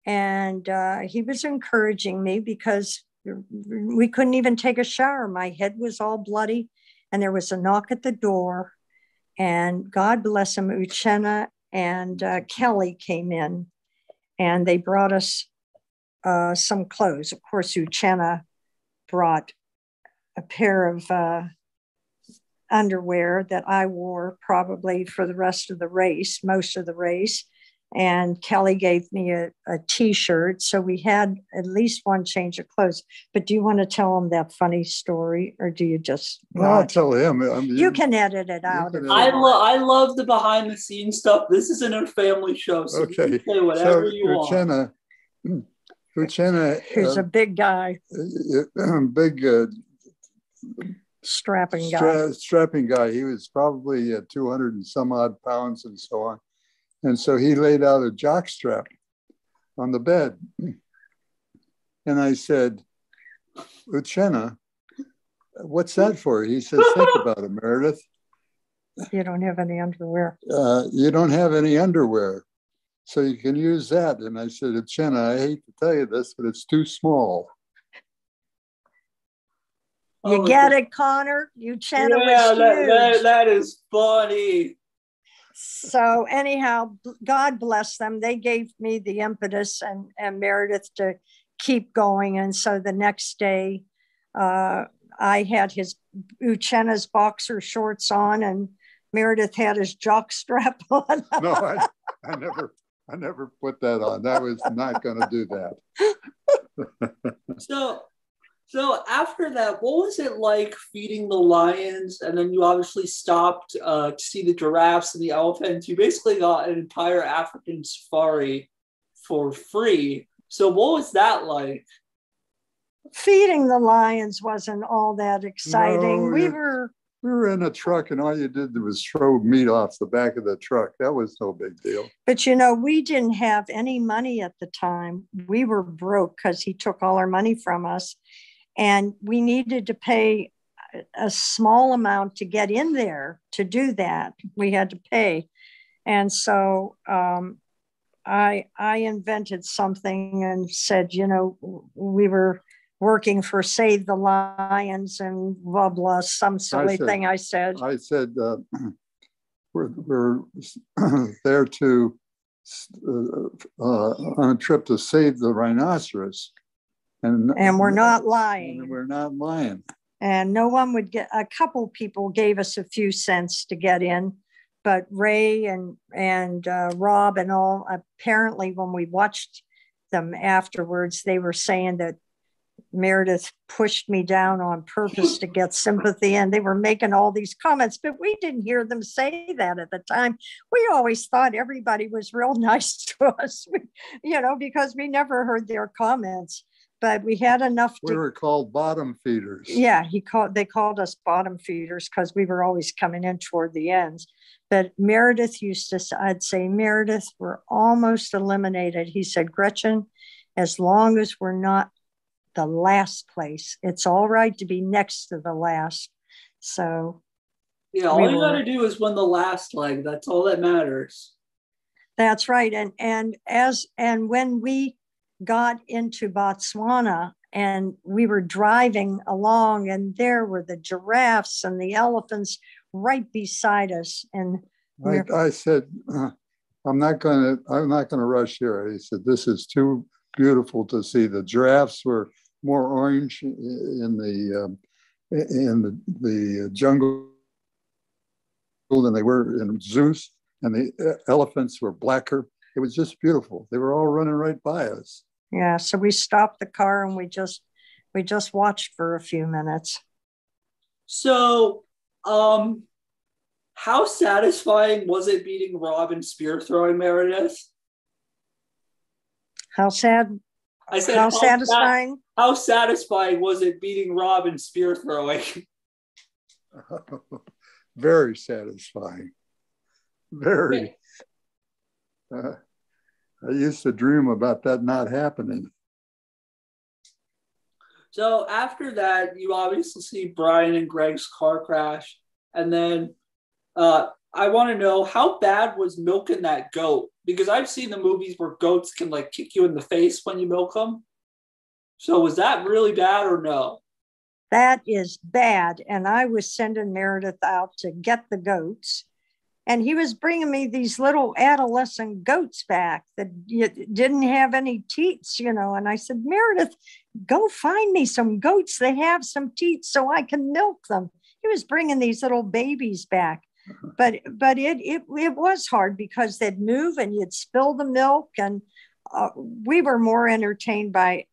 And he was encouraging me, because we couldn't even take a shower. My head was all bloody, and there was a knock at the door. And God bless him, Uchenna and Kelly came in, and they brought us some clothes. Of course, Uchenna brought a pair of underwear that I wore probably for the rest of the race, most of the race. And Kelly gave me a T-shirt. So we had at least one change of clothes. But do you want to tell him that funny story, or do you just not? I'll tell him. I mean, you can edit it out. I love the behind the scenes stuff. This isn't a family show, so okay. You can say whatever you want. Uchenna, who's a big guy. Big strapping guy. Strapping guy. He was probably 200 and some odd pounds and so on. And so he laid out a jock strap on the bed. And I said, Uchenna, what's that for? He says, think about it, Meredith. You don't have any underwear. You don't have any underwear. so you can use that. And I said, Jenna, I hate to tell you this, but it's too small. You get it, Connor? Uchenna was huge. That is funny. So anyhow, God bless them. They gave me the impetus and Meredith to keep going. And so the next day, I had Uchenna's boxer shorts on, and Meredith had his jock strap on. No, I never put that on. That was not going to do that. So after that, what was it like feeding the lions? And then you obviously stopped to see the giraffes and the elephants. You basically got an entire African safari for free. So what was that like? Feeding the lions wasn't all that exciting. No, we were in a truck, and all you did was throw meat off the back of the truck. That was no big deal. But, we didn't have any money at the time. We were broke because he took all our money from us. And we needed to pay a small amount to get in there to do that. We had to pay. And so I invented something and said, we were working for Save the Lions and blah, blah, some silly thing I said. I said, we're there to on a trip to save the rhinoceros. And we're not lying. And we're not lying. And no one would get, a couple people gave us a few cents to get in, but Ray and Rob and all, apparently when we watched them afterwards, they were saying that Meredith pushed me down on purpose to get sympathy, and they were making all these comments, but we didn't hear them say that at the time. We always thought everybody was real nice to us, because we never heard their comments. But we had enough. We were called bottom feeders. Yeah, they called us bottom feeders because we were always coming in toward the ends. But Meredith I'd say, Meredith, we're almost eliminated. He said, Gretchen, as long as we're not the last place, it's all right to be next to the last. So. Yeah, all you got to do is win the last leg. That's all that matters. That's right. And when we got into Botswana and we were driving along, and there were the giraffes and the elephants right beside us. And I said, I'm not going to rush here. He said, this is too beautiful to see. The giraffes were more orange in the jungle than they were in Zeus, and the elephants were blacker. It was just beautiful. They were all running right by us. Yeah, so we stopped the car and we just watched for a few minutes. So, how satisfying was it beating Rob in spear throwing, Meredith? How sad? I said, how satisfying? How satisfying was it beating Rob in spear throwing? Very satisfying. Very. I used to dream about that not happening. So after that, you obviously see Brian and Greg's car crash. And then I want to know, how bad was milking that goat? Because I've seen the movies where goats can kick you in the face when you milk them. So was that really bad or no? That is bad. And I was sending Meredith out to get the goats. And he was bringing me these little adolescent goats back that didn't have any teats, and I said, Meredith, go find me some goats. They have some teats so I can milk them. He was bringing these little babies back. But it was hard because they'd move and you'd spill the milk. And we were more entertained by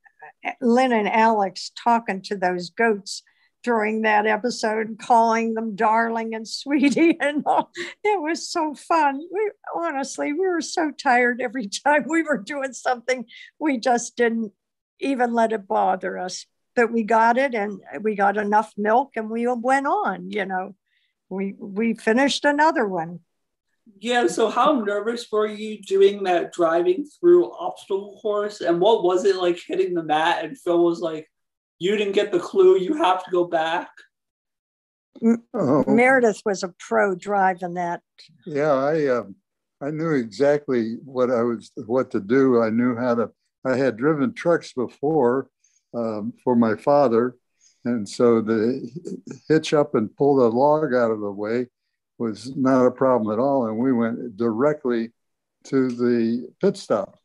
Lynn and Alex talking to those goats during that episode, calling them darling and sweetie and all. It was so fun. We were so tired every time we were doing something. We just didn't even let it bother us. But we got it, and we got enough milk, and we went on. We finished another one. Yeah, so how nervous were you doing that driving through obstacle course? And what was it like hitting the mat? And Phil was like, you didn't get the clue, you have to go back. Meredith was a pro driving that. Yeah, I knew exactly what to do. I knew how to. I had driven trucks before for my father, and so the hitch up and pull the log out of the way was not a problem at all. And we went directly to the pit stop.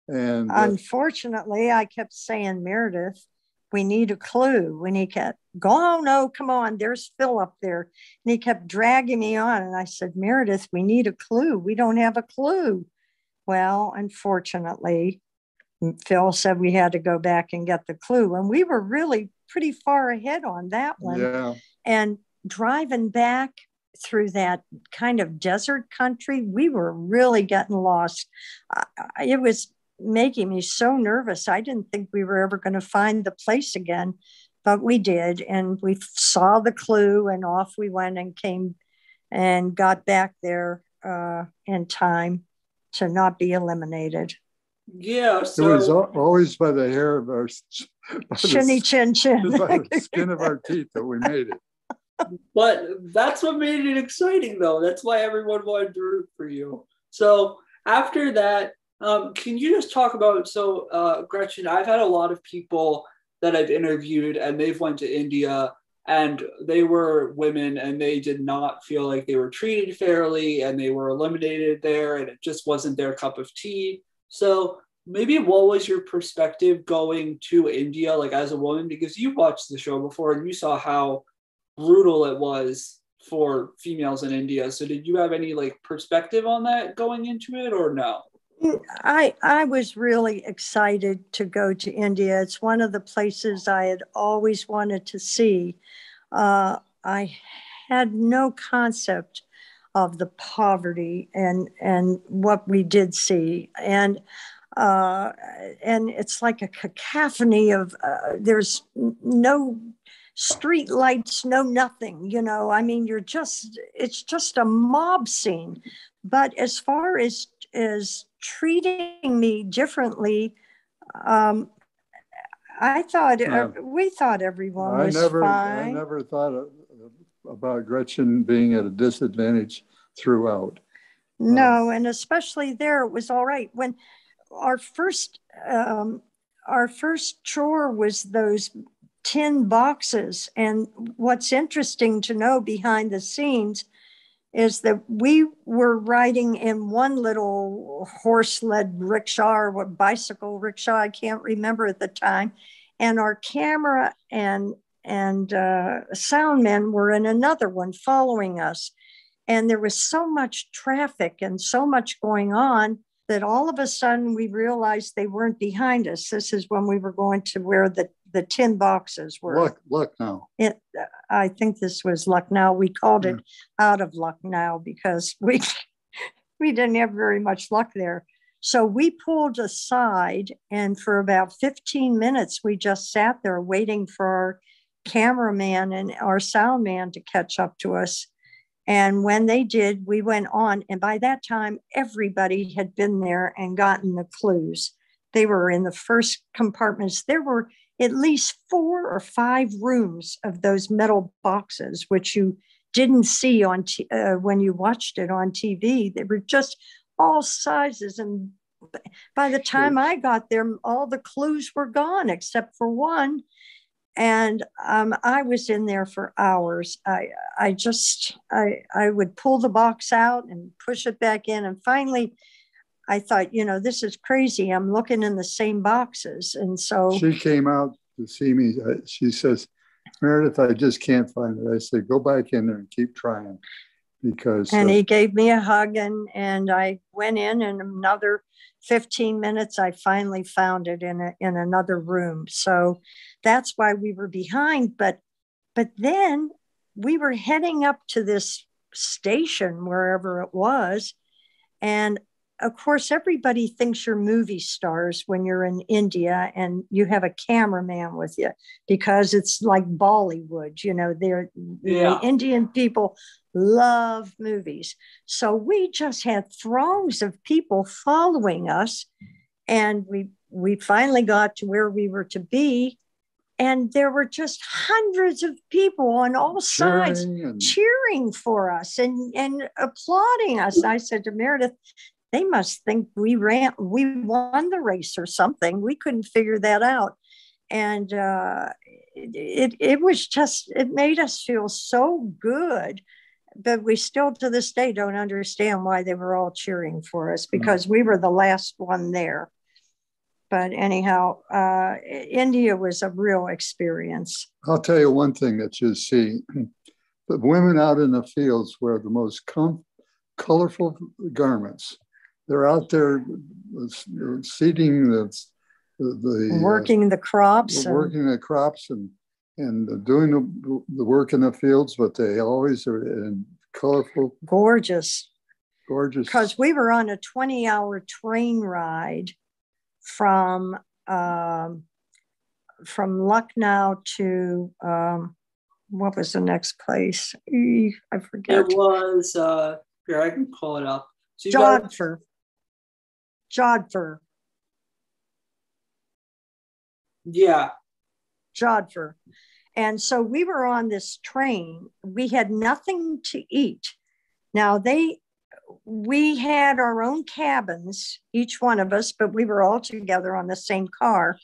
And unfortunately, I kept saying, Meredith, we need a clue. When he kept going, oh no, come on, there's Phil up there. And he kept dragging me on. And I said, Meredith, we need a clue. We don't have a clue. Well, unfortunately, Phil said we had to go back and get the clue. And we were really pretty far ahead on that one. Yeah. And driving back through that kind of desert country, we were really getting lost. It was making me so nervous. I didn't think we were ever going to find the place again, but we did. And we saw the clue and off we went and came and got back there in time to not be eliminated. Yeah, so it was always by the hair of our chinny chin chin, by the skin of our teeth that we made it. But that's what made it exciting, though. That's why everyone wanted to root for you. So after that, can you just talk about, Gretchen, I've had a lot of people that I've interviewed and they've went to India and they were women and they did not feel like they were treated fairly and they were eliminated there and it just wasn't their cup of tea. So maybe what was your perspective going to India, like as a woman, because you watched the show before and you saw how brutal it was for females in India. So did you have any like perspective on that going into it or no? I was really excited to go to India. It's one of the places I had always wanted to see. I had no concept of the poverty and what we did see. And it's like a cacophony of, there's no street lights, no nothing, I mean, it's just a mob scene. But as far as treating me differently, I thought, we thought everyone was fine. I never thought about Gretchen being at a disadvantage throughout. No, and especially there, it was all right. When our first chore was those tin boxes. And what's interesting to know behind the scenes is that we were riding in one little horse-led rickshaw or bicycle rickshaw, I can't remember at the time, and our camera and sound men were in another one following us. And there was so much traffic and so much going on that all of a sudden we realized they weren't behind us. This is when we were going to where the tin boxes were. Lucknow. I think this was Lucknow. We called it out of Lucknow because we didn't have very much luck there. So we pulled aside, and for about 15 minutes, we just sat there waiting for our cameraman and our sound man to catch up to us. And when they did, we went on. And by that time, everybody had been there and gotten the clues. They were in the first compartments. There were at least 4 or 5 rooms of those metal boxes, which you didn't see on when you watched it on TV. They were just all sizes. And by the time I got there, all the clues were gone except for one. And I was in there for hours. I would pull the box out and push it back in. And finally, I thought, this is crazy. I'm looking in the same boxes. And so she came out to see me. She says, Meredith, I just can't find it. I said, go back in there and keep trying. And he gave me a hug and I went in another 15 minutes. I finally found it in another room. So that's why we were behind. But then we were heading up to this station, wherever it was. And of course, everybody thinks you're movie stars when you're in India and you have a cameraman with you because it's like Bollywood, the Indian people love movies. So we just had throngs of people following us. And we finally got to where we were to be. And there were just hundreds of people on all sides cheering for us and applauding us. I said to Meredith, they must think we won the race or something. We couldn't figure that out. And it made us feel so good. But we still to this day don't understand why they were all cheering for us, because we were the last one there. But anyhow, India was a real experience. I'll tell you one thing that you see. The women out in the fields wear the most colorful garments. They're out there seeding working the crops. Working the crops and doing the work in the fields, but they always are in colorful. Gorgeous. Because we were on a 20-hour train ride from Lucknow to what was the next place? I forget. It was here, I can pull it up. So Jodhpur. Yeah. Jodhpur. And so we were on this train. We had nothing to eat. Now we had our own cabins, each one of us, but we were all together on the same car.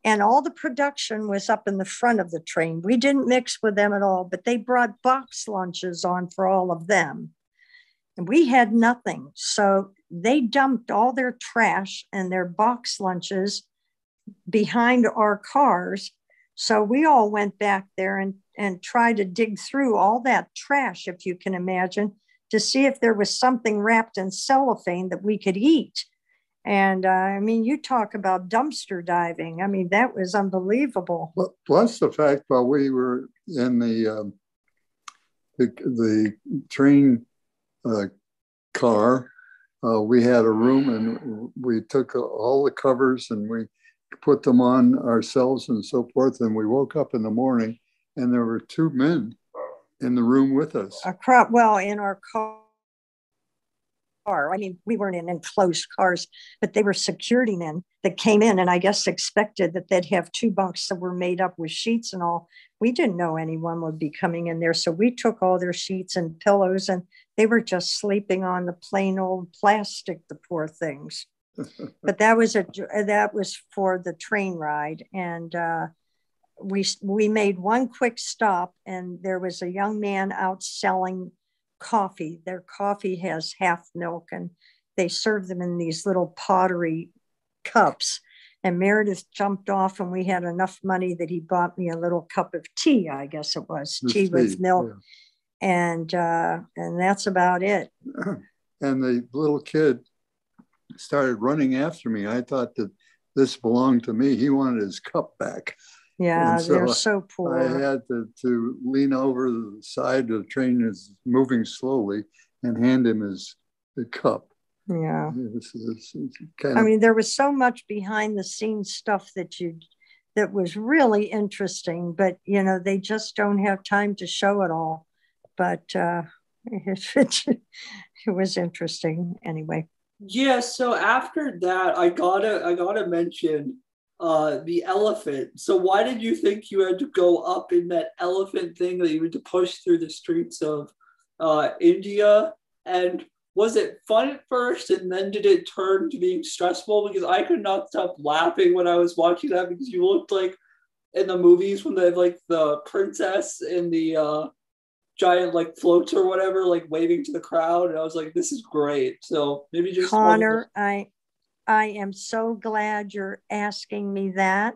And all the production was up in the front of the train. We didn't mix with them at all, but they brought box lunches on for all of them. And we had nothing. So they dumped all their trash and their box lunches behind our cars. So we all went back there and tried to dig through all that trash, if you can imagine, to see if there was something wrapped in cellophane that we could eat. And I mean, you talk about dumpster diving. I mean, that was unbelievable. Well, plus the fact while we were in the train car, we had a room and we took all the covers and we put them on ourselves and so forth. And we woke up in the morning and there were two men in the room with us. In our car. I mean, we weren't in enclosed cars, but they were security men that came in and I guess expected that they'd have two bunks that were made up with sheets and all. We didn't know anyone would be coming in there. So we took all their sheets and pillows and they were just sleeping on the plain old plastic, the poor things. But that was for the train ride. And we made one quick stop and there was a young man out selling coffee. Their coffee has half milk and they serve them in these little pottery cups. And Meredith jumped off and we had enough money that he bought me a little cup of tea, I guess it was, tea with milk. Yeah. And that's about it. And the little kid started running after me. I thought that this belonged to me. He wanted his cup back. Yeah, so they're so poor. I had to lean over the side. The train is moving slowly and hand him the cup. Yeah. I mean, there was so much behind the scenes stuff that was really interesting, but, you know, they just don't have time to show it all. But it was interesting anyway. Yeah, so after that, I gotta mention the elephant. So why did you think you had to go up in that elephant thing that you had to push through the streets of India? And was it fun at first and then did it turn to being stressful? Because I could not stop laughing when I was watching that because you looked like in the movies when they have like the princess in the giant like floats or whatever, like waving to the crowd. And I was like, this is great. So maybe just Connor, I am so glad you're asking me that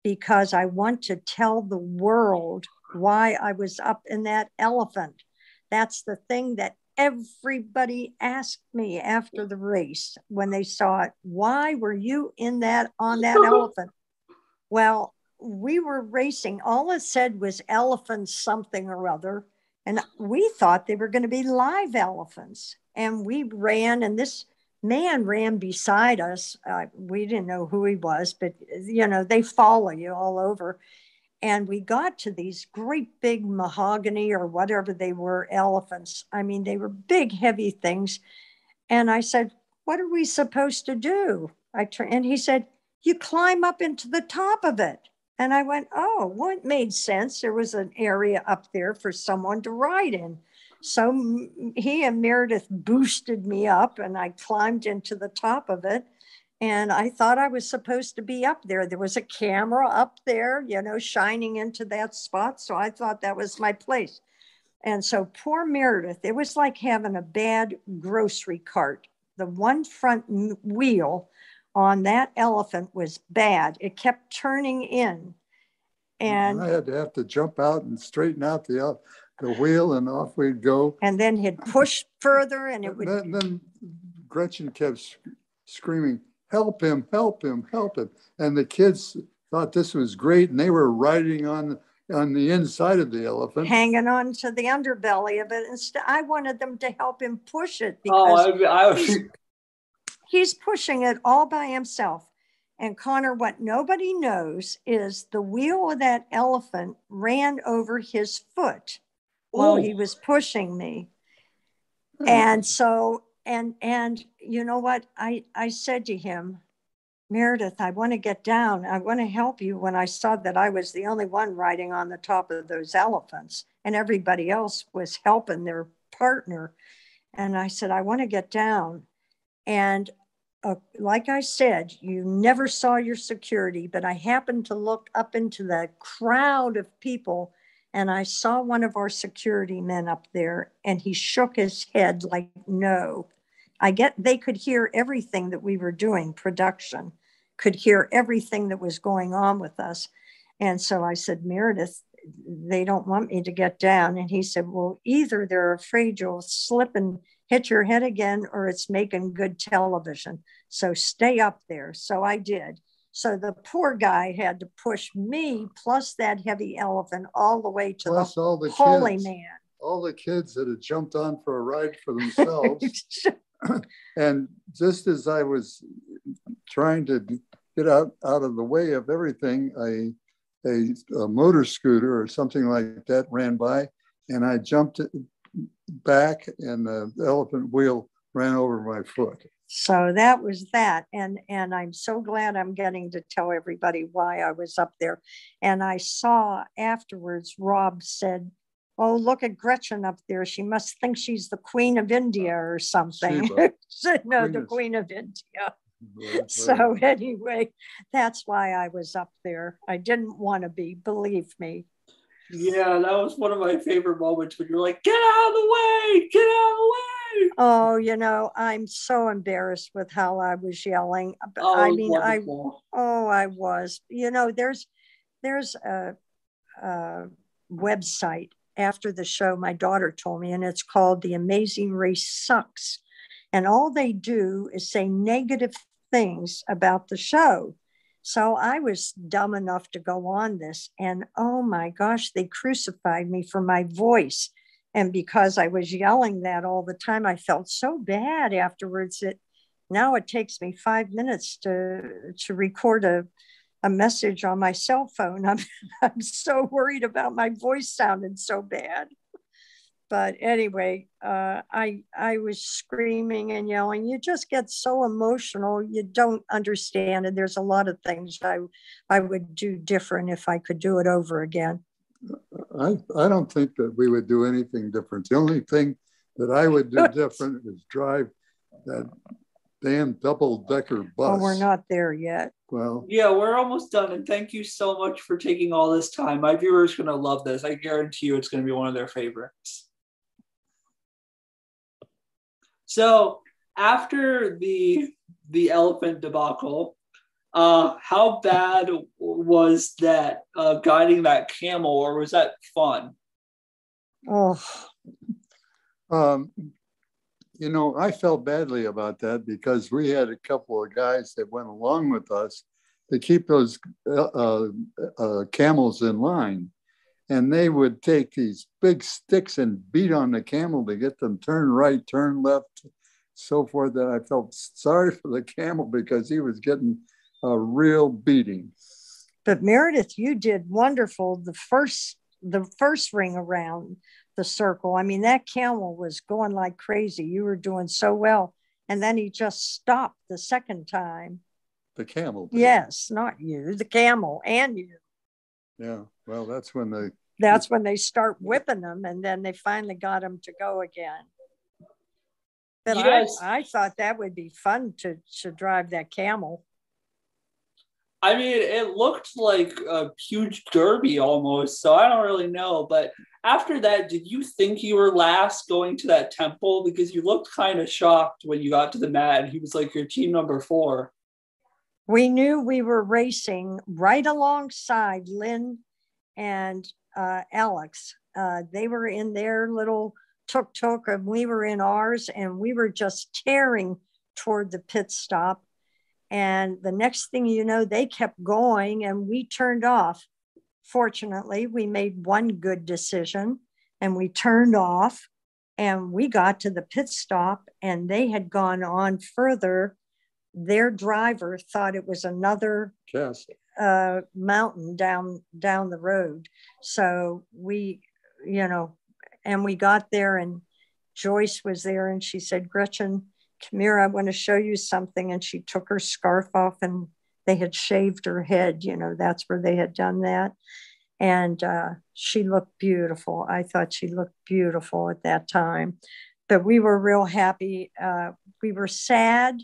because I want to tell the world why I was up in that elephant. That's the thing that everybody asked me after the race when they saw it. Why were you on that elephant? Well, we were racing. All it said was elephant something or other. And we thought they were going to be live elephants. And we ran and this man ran beside us. We didn't know who he was, but you know, they follow you all over. And we got to these great big mahogany or whatever they were elephants. I mean, they were big, heavy things. And I said, what are we supposed to do? And he said, you climb up into the top of it. And I went, oh, well, it made sense. There was an area up there for someone to ride in. So he and Meredith boosted me up, and I climbed into the top of it. And I thought I was supposed to be up there. There was a camera up there, you know, shining into that spot. So I thought that was my place. And so poor Meredith, it was like having a bad grocery cart. The one front wheel on that elephant was bad. It kept turning in. And I had to have to jump out and straighten out the wheel, and off we'd go. And then he'd push further, and it would. Then Gretchen kept screaming, help him, help him, help him. And the kids thought this was great, and they were riding on the inside of the elephant, hanging on to the underbelly of it. And I wanted them to help him push it, because he's pushing it all by himself. And Connor, what nobody knows is the wheel of that elephant ran over his foot while he was pushing me. And so, and you know what? I said to him, Meredith, I want to get down. I want to help you, when I saw that I was the only one riding on the top of those elephants and everybody else was helping their partner. And I said, I want to get down. And like I said, you never saw your security, but I happened to look up into the crowd of people, and I saw one of our security men up there, and he shook his head like, no. They could hear everything that we were doing, production, could hear everything that was going on with us. And so I said, Meredith, they don't want me to get down. And he said, well, either they're afraid you'll slip and hit your head again, or it's making good television. So stay up there. So I did. So the poor guy had to push me plus that heavy elephant all the way to the holy man. All the kids that had jumped on for a ride for themselves. And just as I was trying to get out of the way of everything, a motor scooter or something like that ran by, and I jumped back, and the elephant wheel ran over my foot. So that was that. And I'm so glad I'm getting to tell everybody why I was up there. And I saw afterwards, Rob said, oh, look at Gretchen up there. She must think she's the Queen of India or something. No, the Queen of India. Right. So anyway, that's why I was up there. I didn't want to be, believe me. Yeah, that was one of my favorite moments when you're like, get out of the way, get out of the way. Oh, you know, I'm so embarrassed with how I was yelling. I mean, wonderful. I was. You know, there's a website after the show, my daughter told me, and it's called The Amazing Race Sucks. And all they do is say negative things about the show. So I was dumb enough to go on this, and oh my gosh, they crucified me for my voice. And because I was yelling that all the time, I felt so bad afterwards that now it takes me 5 minutes to record a message on my cell phone. I'm so worried about my voice sounding so bad. But anyway, I was screaming and yelling. You just get so emotional. You don't understand. And there's a lot of things I would do different if I could do it over again. I don't think that we would do anything different. The only thing that I would do different is drive that damn double-decker bus. Oh, we're not there yet. Well, yeah, we're almost done. And thank you so much for taking all this time. My viewers are going to love this. I guarantee you it's going to be one of their favorites. So after the elephant debacle, how bad was that guiding that camel, or was that fun? Oh, you know, I felt badly about that because we had a couple of guys that went along with us to keep those camels in line. And they would take these big sticks and beat on the camel to get them turn right, turn left, so forth. That I felt sorry for the camel because he was getting a real beating. But Meredith, you did wonderful the first ring around the circle. I mean, that camel was going like crazy. You were doing so well. And then he just stopped the second time. The camel did. Yes, not you, the camel and you. Yeah. Well, that's when they start whipping them, and then they finally got them to go again. But yes. I thought that would be fun to drive that camel. I mean, it looked like a huge derby almost, so I don't really know. But after that, did you think you were last going to that temple? Because you looked kind of shocked when you got to the mat, and he was like your team number 4. We knew we were racing right alongside Lynn and Alex. They were in their little tuk-tuk, and we were in ours, and we were just tearing toward the pit stop. And the next thing you know, they kept going, and we turned off. Fortunately, we made one good decision, and we turned off, and we got to the pit stop, and they had gone on further. Their driver thought it was another mountain down the road. So we, and we got there, and Joyce was there, and she said, "Gretchen, come here, I want to show you something." And she took her scarf off, and they had shaved her head. That's where they had done that. And she looked beautiful. I thought she looked beautiful at that time. But we were real happy. We were sad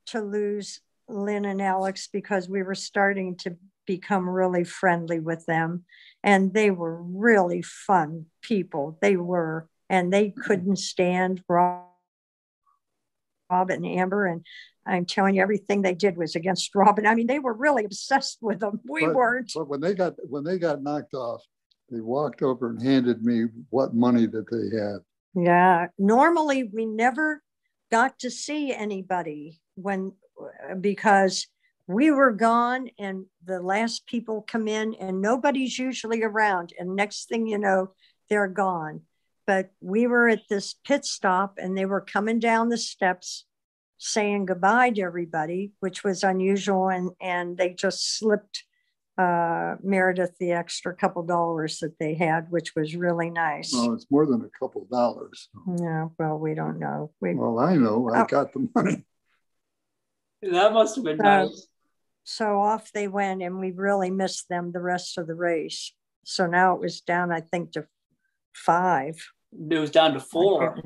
to lose Lynn and Alex because we were starting to become really friendly with them. And they were really fun people. They were. And they couldn't stand Rob and Amber. And I'm telling you, everything they did was against Robin. I mean, they were really obsessed with them. We weren't. But when they got knocked off, they walked over and handed me what money that they had. Yeah. Normally, we never got to see anybody because we were gone, and the last people come in, and nobody's usually around. And next thing you know, they're gone. But we were at this pit stop, and they were coming down the steps saying goodbye to everybody, which was unusual. And they just slipped Meredith the extra couple dollars that they had, which was really nice. Well, it's more than a couple dollars. Yeah, well, we don't know. Well, I know. I got the money. That must have been nice. So off they went, and we really missed them the rest of the race. So now it was down, I think, to 5. It was down to 4.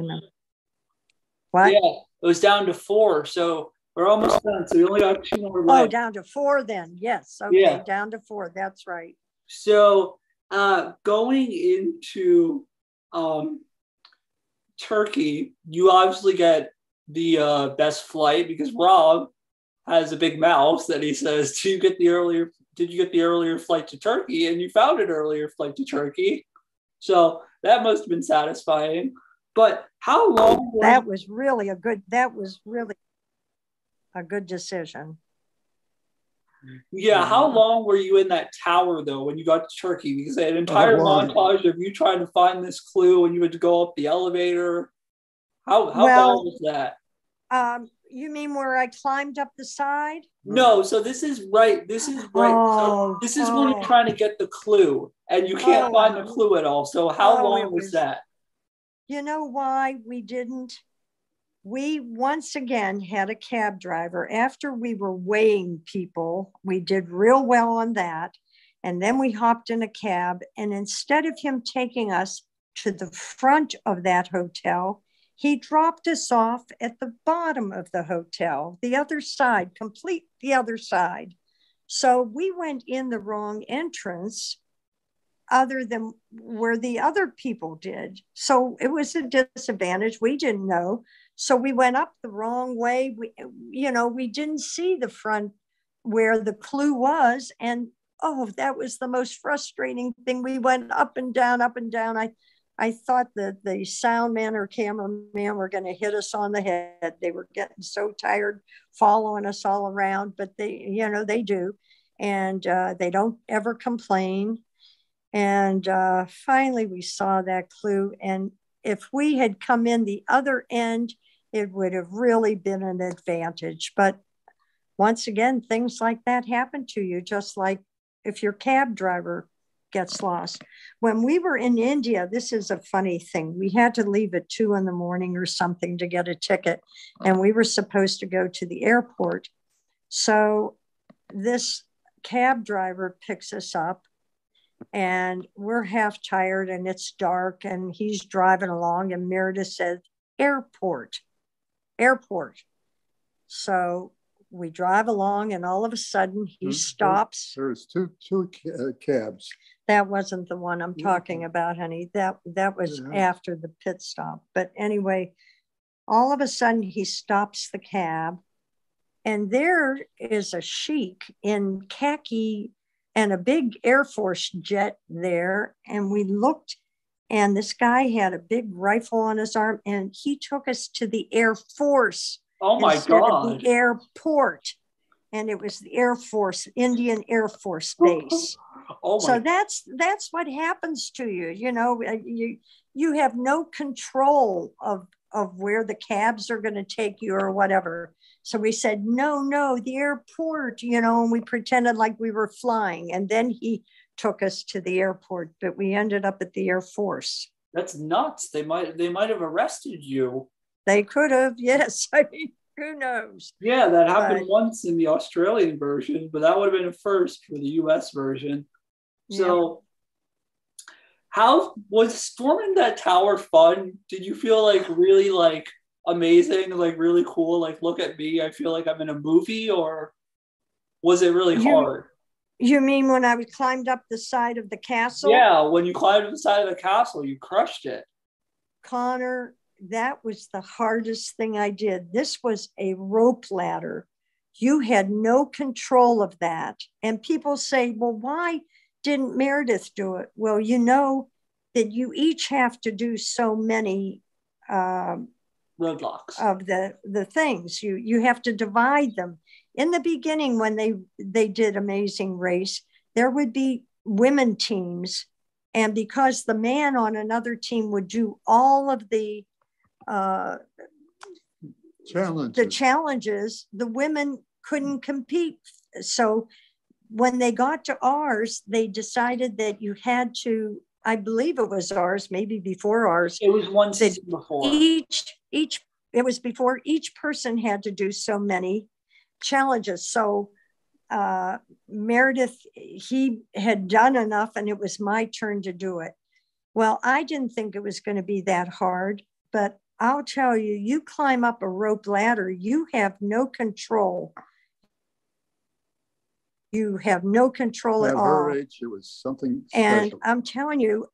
What? Yeah, it was down to 4. So we're almost done. So we only got 2 more left. Oh, down to 4 then. Yes. Okay, yeah. Down to 4. That's right. So going into Turkey, you obviously get the best flight because Rob has a big mouth that he says, did you get the earlier flight to Turkey? And you found an earlier flight to Turkey. So that must have been satisfying. But how long? That was really a good decision. Yeah. How long were you in that tower though when you got to Turkey? Because they had an entire montage of you trying to find this clue, and you had to go up the elevator. How long was that? You mean where I climbed up the side? No, so this is right. So this is when you're trying to get the clue, and you can't find the clue at all. So how long was that? You know why we didn't? We once again had a cab driver. After we were weighing people, we did real well on that. And then we hopped in a cab, and instead of him taking us to the front of that hotel, he dropped us off at the bottom of the hotel, the other side, the other side. So we went in the wrong entrance other than where the other people did. So it was a disadvantage. We didn't know. So we went up the wrong way. We didn't see the front where the clue was. And that was the most frustrating thing. We went up and down, up and down. I thought that the sound man or cameraman were going to hit us on the head. They were getting so tired following us all around, but they do. And they don't ever complain. And finally we saw that clue. And if we had come in the other end, it would have really been an advantage. But once again, things like that happen to you, just like if your cab driver gets lost. When we were in India, this is a funny thing. We had to leave at 2 a.m. or something to get a ticket, and we were supposed to go to the airport. So this cab driver picks us up, And we're half tired and it's dark and he's driving along and Meredith said, airport. So we drive along and all of a sudden he stops. There's two cabs. That wasn't the one I'm talking about, honey. That was after the pit stop. But anyway, all of a sudden he stops the cab and there is a sheik in khaki and a big Air Force jet there. And we looked and this guy had a big rifle on his arm and he took us to the Air Force. Oh my God. Of the airport. And it was the Air Force, Indian Air Force Base. So that's what happens to you. You know, you have no control of where the cabs are going to take you or whatever. So we said, no, the airport, you know, and we pretended like we were flying. And then he took us to the airport, but we ended up at the Air Force. That's nuts. They might have arrested you. They could have, yes. I mean, who knows? Yeah, that happened once in the Australian version, but that would have been a first for the US version. So how was storming that tower fun? Did you feel like really like amazing, like really cool? Like, look at me, I feel like I'm in a movie, or was it really hard? You mean when I climbed up the side of the castle? Yeah, when you climbed up the side of the castle, you crushed it. Connor, that was the hardest thing I did. This was a rope ladder. You had no control of that. And people say, well, why didn't Meredith do it? Well, you know that you each have to do so many roadblocks of the things. You have to divide them. In the beginning, when they did Amazing Race, there would be women teams. And because the man on another team would do all of the challenges, the women couldn't compete. So when they got to ours, they decided that you had to, I believe it was ours, maybe before ours. It was one season before. It was before each person had to do so many challenges. So Meredith, he had done enough and it was my turn to do it. Well, I didn't think it was going to be that hard, but I'll tell you, you climb up a rope ladder, you have no control. You have no control at all. At her age, it was something special. And I'm telling you,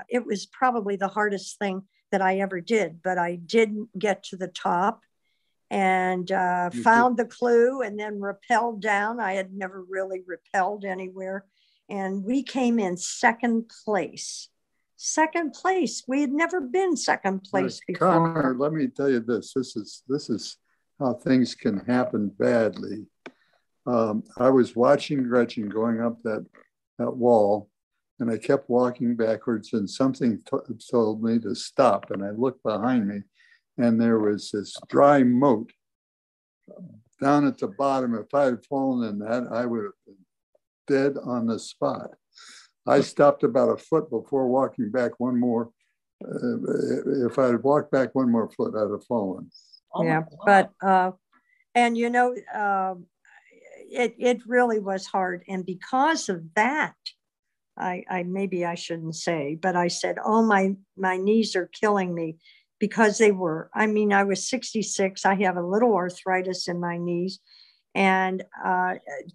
it was probably the hardest thing that I ever did, but I did get to the top and found the clue and then rappelled down. I had never really rappelled anywhere. And we came in second place. We had never been second place before. Connor, let me tell you this. This is how things can happen badly. I was watching Gretchen going up that wall, and I kept walking backwards, and something told me to stop. And I looked behind me, and there was this dry moat down at the bottom. If I had fallen in that, I would have been dead on the spot. I stopped about a foot before walking back one more. If I had walked back one more foot, I'd have fallen. Yeah, but and you know, it really was hard, and because of that, I maybe I shouldn't say, but I said, oh, my knees are killing me, because they were. I mean, I was 66. I have a little arthritis in my knees. And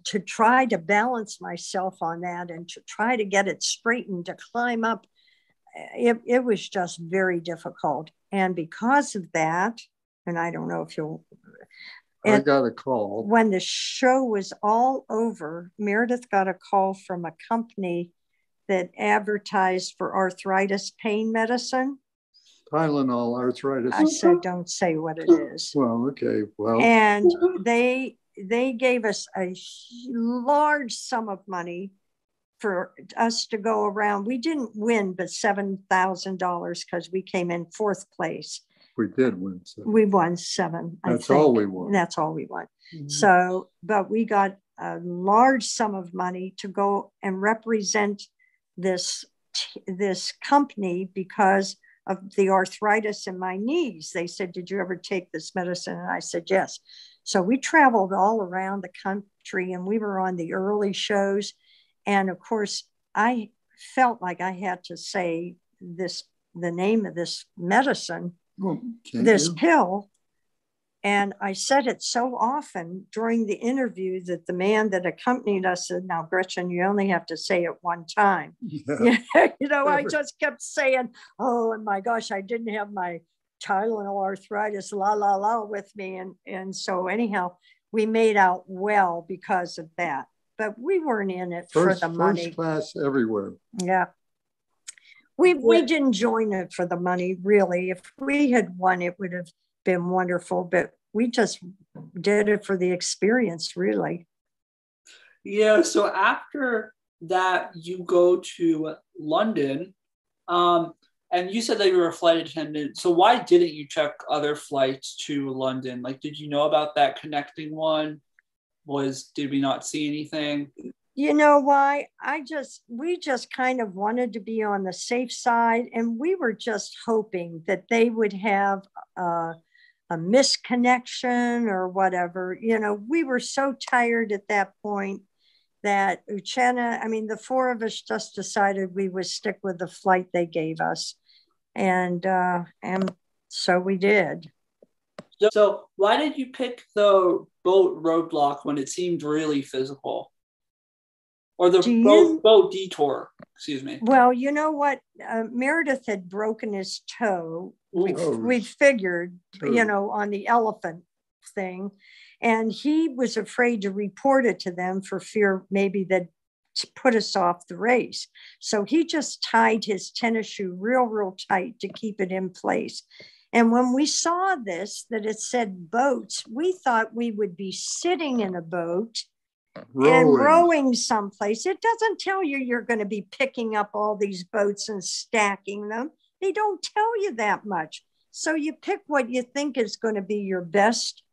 to try to balance myself on that and to try to get it straightened to climb up, it was just very difficult. And because of that, and I don't know if you'll... I got a call. When the show was all over, Meredith got a call from a company that advertised for arthritis pain medicine. Tylenol arthritis. I said, don't say what it is. Well, okay. Well, and they gave us a large sum of money for us to go around. We didn't win, but $7,000 because we came in fourth place. We did win 7. We won 7. That's all we won. That's all we won. Mm-hmm. So, but we got a large sum of money to go and represent this company because of the arthritis in my knees. They said, did you ever take this medicine? And I said, yes. So we traveled all around the country and we were on the early shows. And of course, I felt like I had to say the name of this medicine, this pill. And I said it so often during the interview that the man that accompanied us said, "Now, Gretchen, you only have to say it one time." Yeah. I just kept saying, "Oh, and my gosh, I didn't have my Tylenol arthritis, la, la, la with me." And so anyhow, we made out well because of that. But we weren't in it for the money. First class everywhere. Yeah. We didn't join it for the money, really. If we had won, it would have been wonderful, but we just did it for the experience, really. Yeah, so after that, you go to London, and you said that you were a flight attendant. So why didn't you check other flights to London? Like, did you know about that connecting one? Did we not see anything? You know why? We just kind of wanted to be on the safe side, and we were just hoping that they would have a misconnection or whatever. We were so tired at that point that the four of us just decided we would stick with the flight they gave us. And so we did. So why did you pick the boat roadblock when it seemed really physical? Or the boat detour, excuse me. Well, you know what? Meredith had broken his toe. We figured, on the elephant thing. And he was afraid to report it to them for fear maybe they'd put us off the race. So he just tied his tennis shoe real tight to keep it in place. And when we saw that it said boats, we thought we would be sitting in a boat and rowing someplace. It doesn't tell you you're going to be picking up all these boats and stacking them. They don't tell you that much. So you pick what you think is going to be your best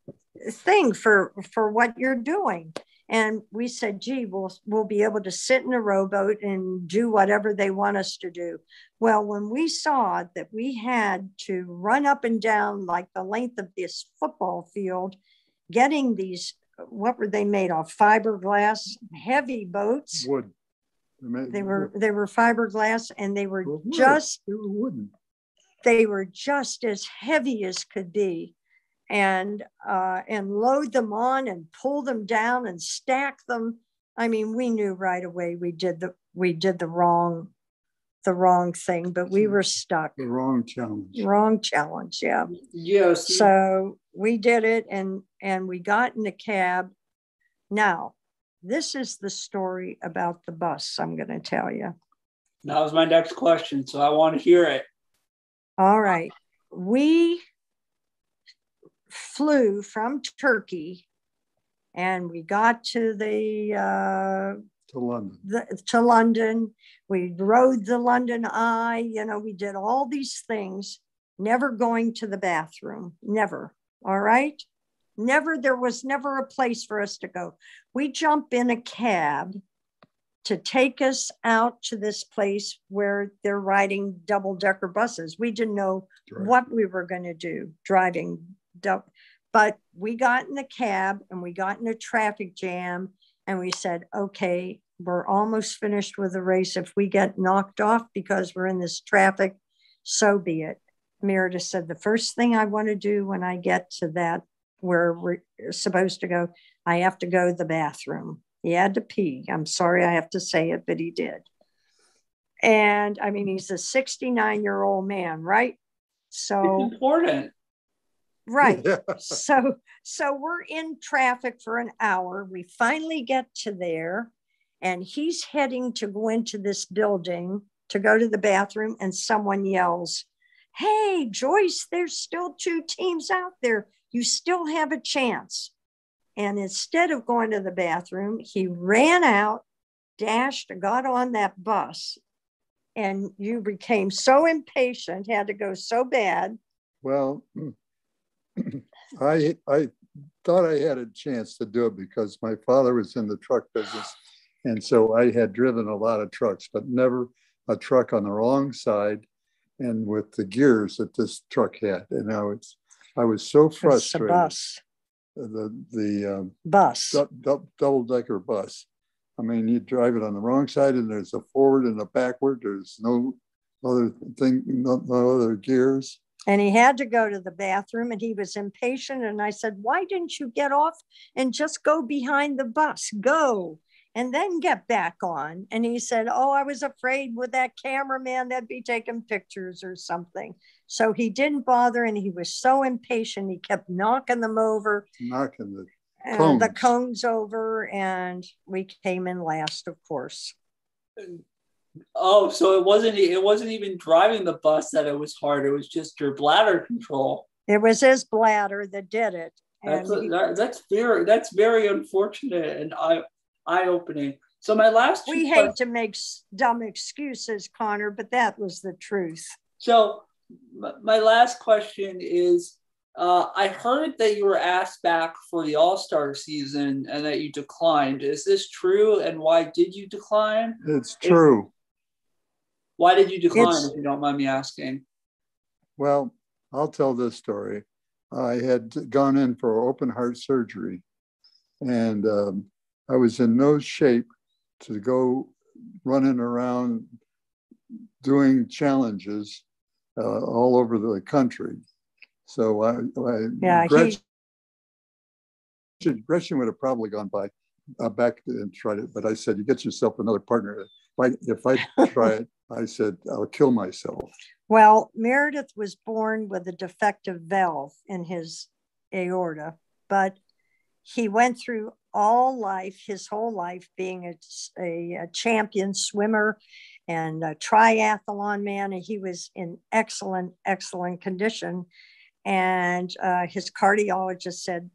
thing for what you're doing. And we said, gee, we'll be able to sit in a rowboat and do whatever they want us to do. Well, when we saw that we had to run up and down like the length of this football field, getting these, what were they made of? Fiberglass, heavy boats. Wood. They were fiberglass, and they were just wooden. They were just as heavy as could be. And load them on and pull them down and stack them. I mean, we knew right away we did the wrong thing, but we were stuck. The wrong challenge. Wrong challenge, yeah. Yes. So we did it, and we got in the cab. Now, this is the story about the bus I'm going to tell you. That was my next question, so I want to hear it. All right. We flew from Turkey, and we got to London. We rode the London Eye. We did all these things, never going to the bathroom. Never. All right. Never. There was never a place for us to go. We jump in a cab to take us out to this place where they're riding double-decker buses. We didn't know what we were going to do driving. But we got in the cab, and we got in a traffic jam, and we said, okay, we're almost finished with the race. If we get knocked off because we're in this traffic, so be it. Meredith said, the first thing I want to do when I get to that where we're supposed to go, I have to go to the bathroom. He had to pee. I'm sorry I have to say it, but he did. And I mean, he's a 69-year-old man, right? So it's important. Right. Yeah. So we're in traffic for an hour. We finally get to there, and he's heading to go into this building to go to the bathroom, and someone yells, hey, Joyce, there's still 2 teams out there. You still have a chance. And instead of going to the bathroom, he ran out, dashed, got on that bus, and you became so impatient, had to go so bad. Well, I thought I had a chance to do it because my father was in the truck business. And so I had driven a lot of trucks, but never a truck on the wrong side and with the gears that this truck had. And I was so frustrated. The bus. The Bus. Double-decker bus. I mean, you drive it on the wrong side and there's a forward and a backward. There's no other thing, no other gears. And he had to go to the bathroom and he was impatient. And I said, why didn't you get off and just go behind the bus? Go and then get back on. And he said, oh, I was afraid with that cameraman that'd be taking pictures or something. So he didn't bother. And he was so impatient. He kept knocking them over. Knocking the cones over. And we came in last, of course. Oh, so it wasn't even driving the bus that it was hard. It was just your bladder control. It was his bladder that did it. That's very unfortunate and eye-opening. So my last we hate to make dumb excuses, Connor, but that was the truth. So my last question is, I heard that you were asked back for the All-Star season and that you declined. Is this true? And why did you decline? It's true. Why did you decline, if you don't mind me asking? Well, I'll tell this story. I had gone in for open heart surgery, and I was in no shape to go running around doing challenges all over the country. So Gretchen would have probably gone back and tried it, but I said, you get yourself another partner. If I try it, I said, I'll kill myself. Well, Meredith was born with a defective valve in his aorta, but he went through his whole life, being a champion swimmer and a triathlon man. And he was in excellent, excellent condition. And his cardiologist said,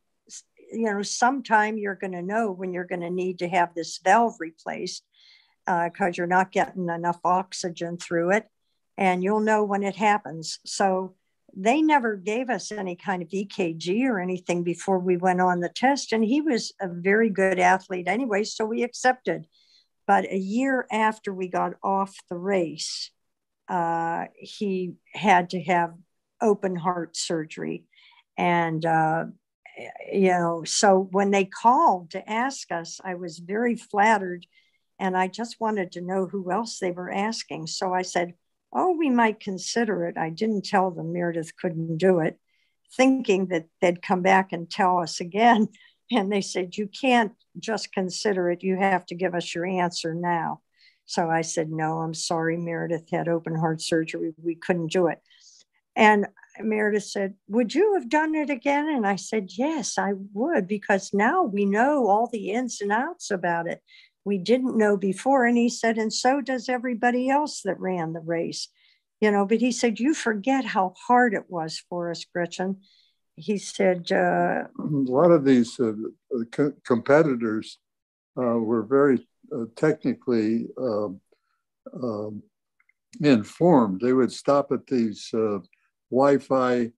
sometime you're going to know when you're going to need to have this valve replaced because you're not getting enough oxygen through it. And you'll know when it happens. So they never gave us any kind of EKG or anything before we went on the test. And he was a very good athlete anyway, so we accepted. But a year after we got off the race, he had to have open heart surgery. And, so when they called to ask us, I was very flattered. And I just wanted to know who else they were asking. So I said, oh, we might consider it. I didn't tell them Meredith couldn't do it, thinking that they'd come back and tell us again. And they said, you can't just consider it. You have to give us your answer now. So I said, no, I'm sorry. Meredith had open heart surgery. We couldn't do it. And Meredith said, would you have done it again? And I said, yes, I would, because now we know all the ins and outs about it. We didn't know before. And he said, and so does everybody else that ran the race, but he said, you forget how hard it was for us, Gretchen. He said, a lot of these competitors were very technically informed. They would stop at these Wi-Fi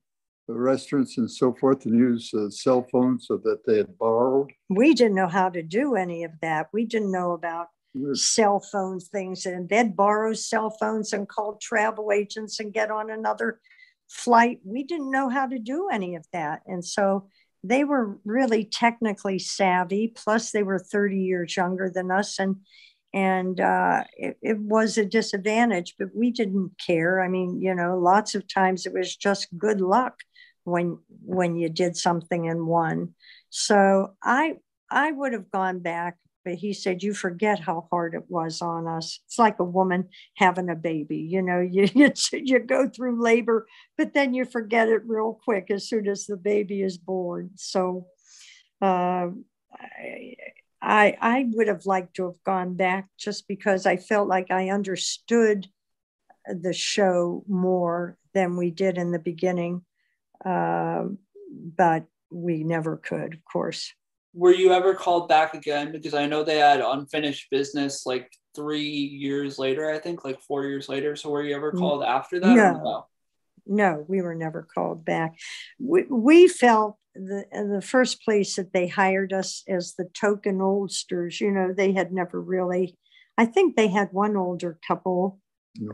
restaurants and so forth and use cell phones so that they had borrowed. We didn't know how to do any of that. We didn't know about cell phone things, and they'd borrow cell phones and call travel agents and get on another flight. We didn't know how to do any of that. And so they were really technically savvy. Plus they were 30 years younger than us. And it was a disadvantage, but we didn't care. I mean, lots of times it was just good luck when you did something and won. So I would have gone back, but he said, you forget how hard it was on us. It's like a woman having a baby, you go through labor, but then you forget it real quick as soon as the baby is born. So I would have liked to have gone back just because I felt like I understood the show more than we did in the beginning. But we never could, of course. Were you ever called back again? Because I know they had unfinished business like 3 years later, I think, like 4 years later. So were you ever called after that? No, we were never called back. We felt in the first place that they hired us as the token oldsters. They had never really, I think they had one older couple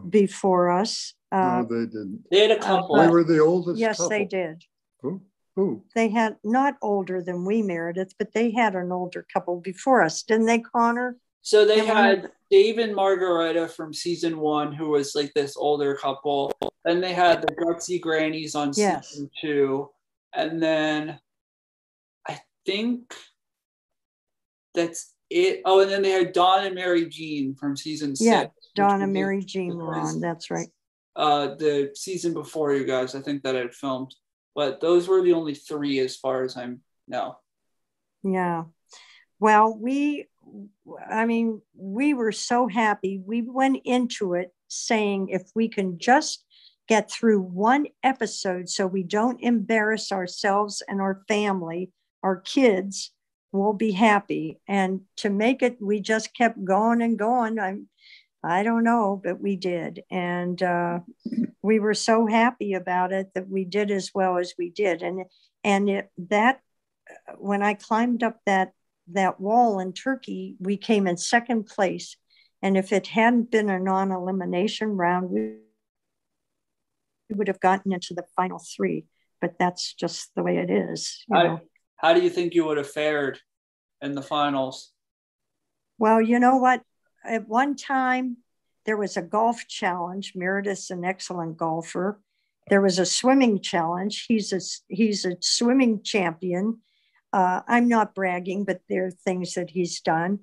before us. No, they didn't. They had a couple. They were the oldest Yes, couple. they did. Who? They had not older than we, Meredith, but they had an older couple before us. Didn't they, Connor? So they had Dave and Margareta from season 1, who was like this older couple. Then they had the Gutsy Grannies on season 2. And then I think that's it. Oh, and then they had Dawn and Mary Jean from season 6. Yeah, Dawn and Mary Jean were on. That's right. The season before you guys, I think that I had filmed. But those were the only 3 as far as I know. Yeah. Well, we were so happy. We went into it saying if we can just get through one episode so we don't embarrass ourselves and our family, our kids, we'll be happy. And to make it, we just kept going and going. I don't know, but we did. And we were so happy about it that we did as well as we did. When I climbed up that wall in Turkey, we came in second place. And if it hadn't been a non-elimination round, we would have gotten into the final 3. But that's just the way it is. How do you think you would have fared in the finals? Well, you know what? At one time, there was a golf challenge. Meredith's an excellent golfer. There was a swimming challenge. He's a swimming champion. I'm not bragging, but there are things that he's done.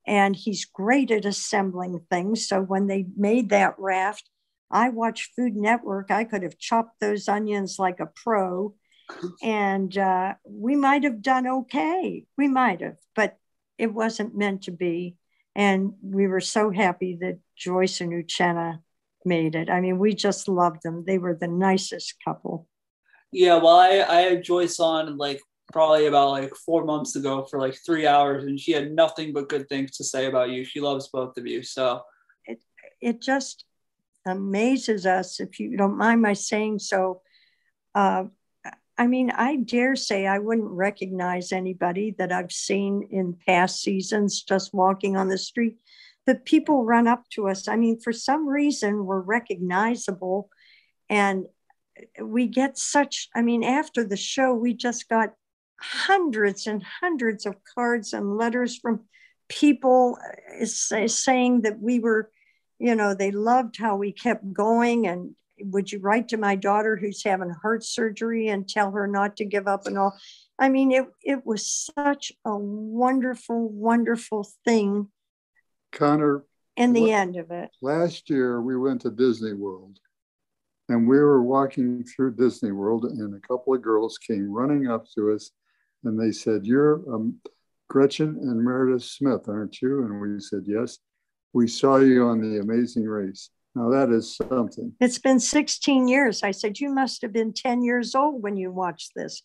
And he's great at assembling things. So when they made that raft, I watched Food Network. I could have chopped those onions like a pro. And we might have done okay. We might have, but it wasn't meant to be. And we were so happy that Joyce and Uchenna made it. I mean, we just loved them. They were the nicest couple. Yeah, well, I had Joyce on probably about 4 months ago for 3 hours, and she had nothing but good things to say about you. She loves both of you. So it just amazes us, if you don't mind my saying so. I dare say I wouldn't recognize anybody that I've seen in past seasons just walking on the street. But people run up to us. I mean, for some reason, we're recognizable. And we get after the show, we just got hundreds and hundreds of cards and letters from people saying that we were, they loved how we kept going. And would you write to my daughter who's having heart surgery and tell her not to give up and all? I mean, it was such a wonderful, wonderful thing. Connor, in the end of it. Last year, we went to Disney World, and we were walking through Disney World, and a couple of girls came running up to us, and they said, "You're Gretchen and Meredith Smith, aren't you?" And we said, "Yes. We saw you on The Amazing Race." Now, that is something. It's been 16 years. I said, "You must have been 10 years old when you watched this."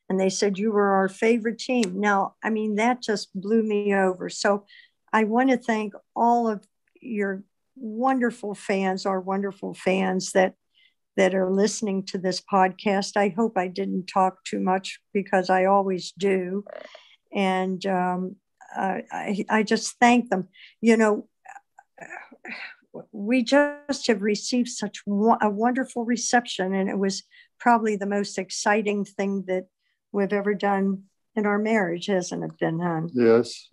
And they said, "You were our favorite team." Now, I mean, that just blew me over. So I want to thank all of your wonderful fans, our wonderful fans that are listening to this podcast. I hope I didn't talk too much because I always do. And I just thank them. We just have received such a wonderful reception, and it was probably the most exciting thing that we've ever done in our marriage, hasn't it been, hon? Yes.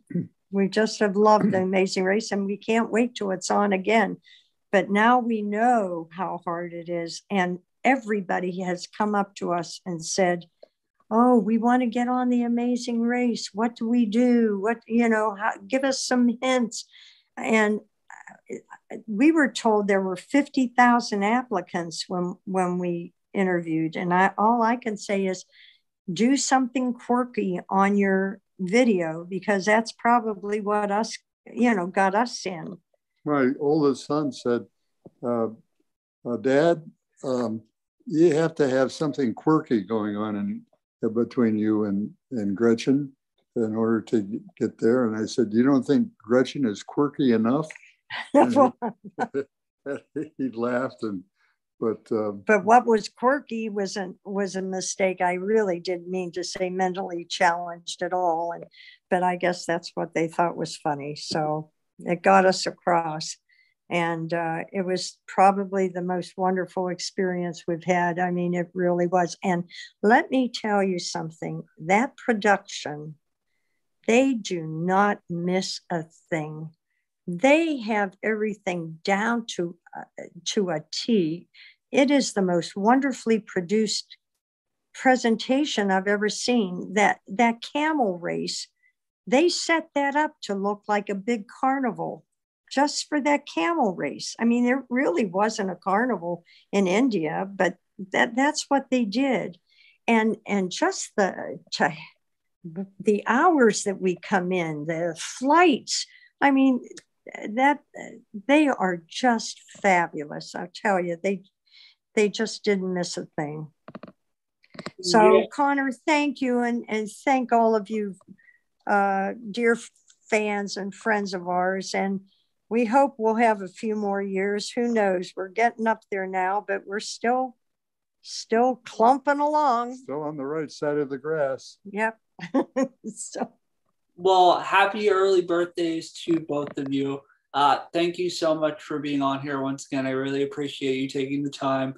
We just have loved The Amazing Race, and we can't wait till it's on again. But now we know how hard it is, and everybody has come up to us and said, "Oh, we want to get on The Amazing Race. What do we do? Give us some hints." And we were told there were 50,000 applicants when we interviewed. And all I can say is do something quirky on your video, because that's probably what got us in. My oldest son said, "Dad, you have to have something quirky going on between you and Gretchen in order to get there." And I said, "You don't think Gretchen is quirky enough?" He laughed, but what was quirky was a mistake. I really didn't mean to say mentally challenged at all, but I guess that's what they thought was funny. So it got us across, and it was probably the most wonderful experience we've had. I mean, it really was. And let me tell you something, that production, they do not miss a thing. They have everything down to a T. It is the most wonderfully produced presentation I've ever seen. That camel race, they set that up to look like a big carnival just for that camel race. I mean, there really wasn't a carnival in India, but that's what they did. And just the hours that we come in, the flights, I mean, that they are just fabulous. I'll tell you, they just didn't miss a thing. So, yeah. Connor, thank you, and thank all of you, dear fans and friends of ours. And we hope we'll have a few more years. Who knows? We're getting up there now, but we're still clumping along. Still on the right side of the grass. Yep. So. Well, happy early birthdays to both of you. Thank you so much for being on here once again. I really appreciate you taking the time.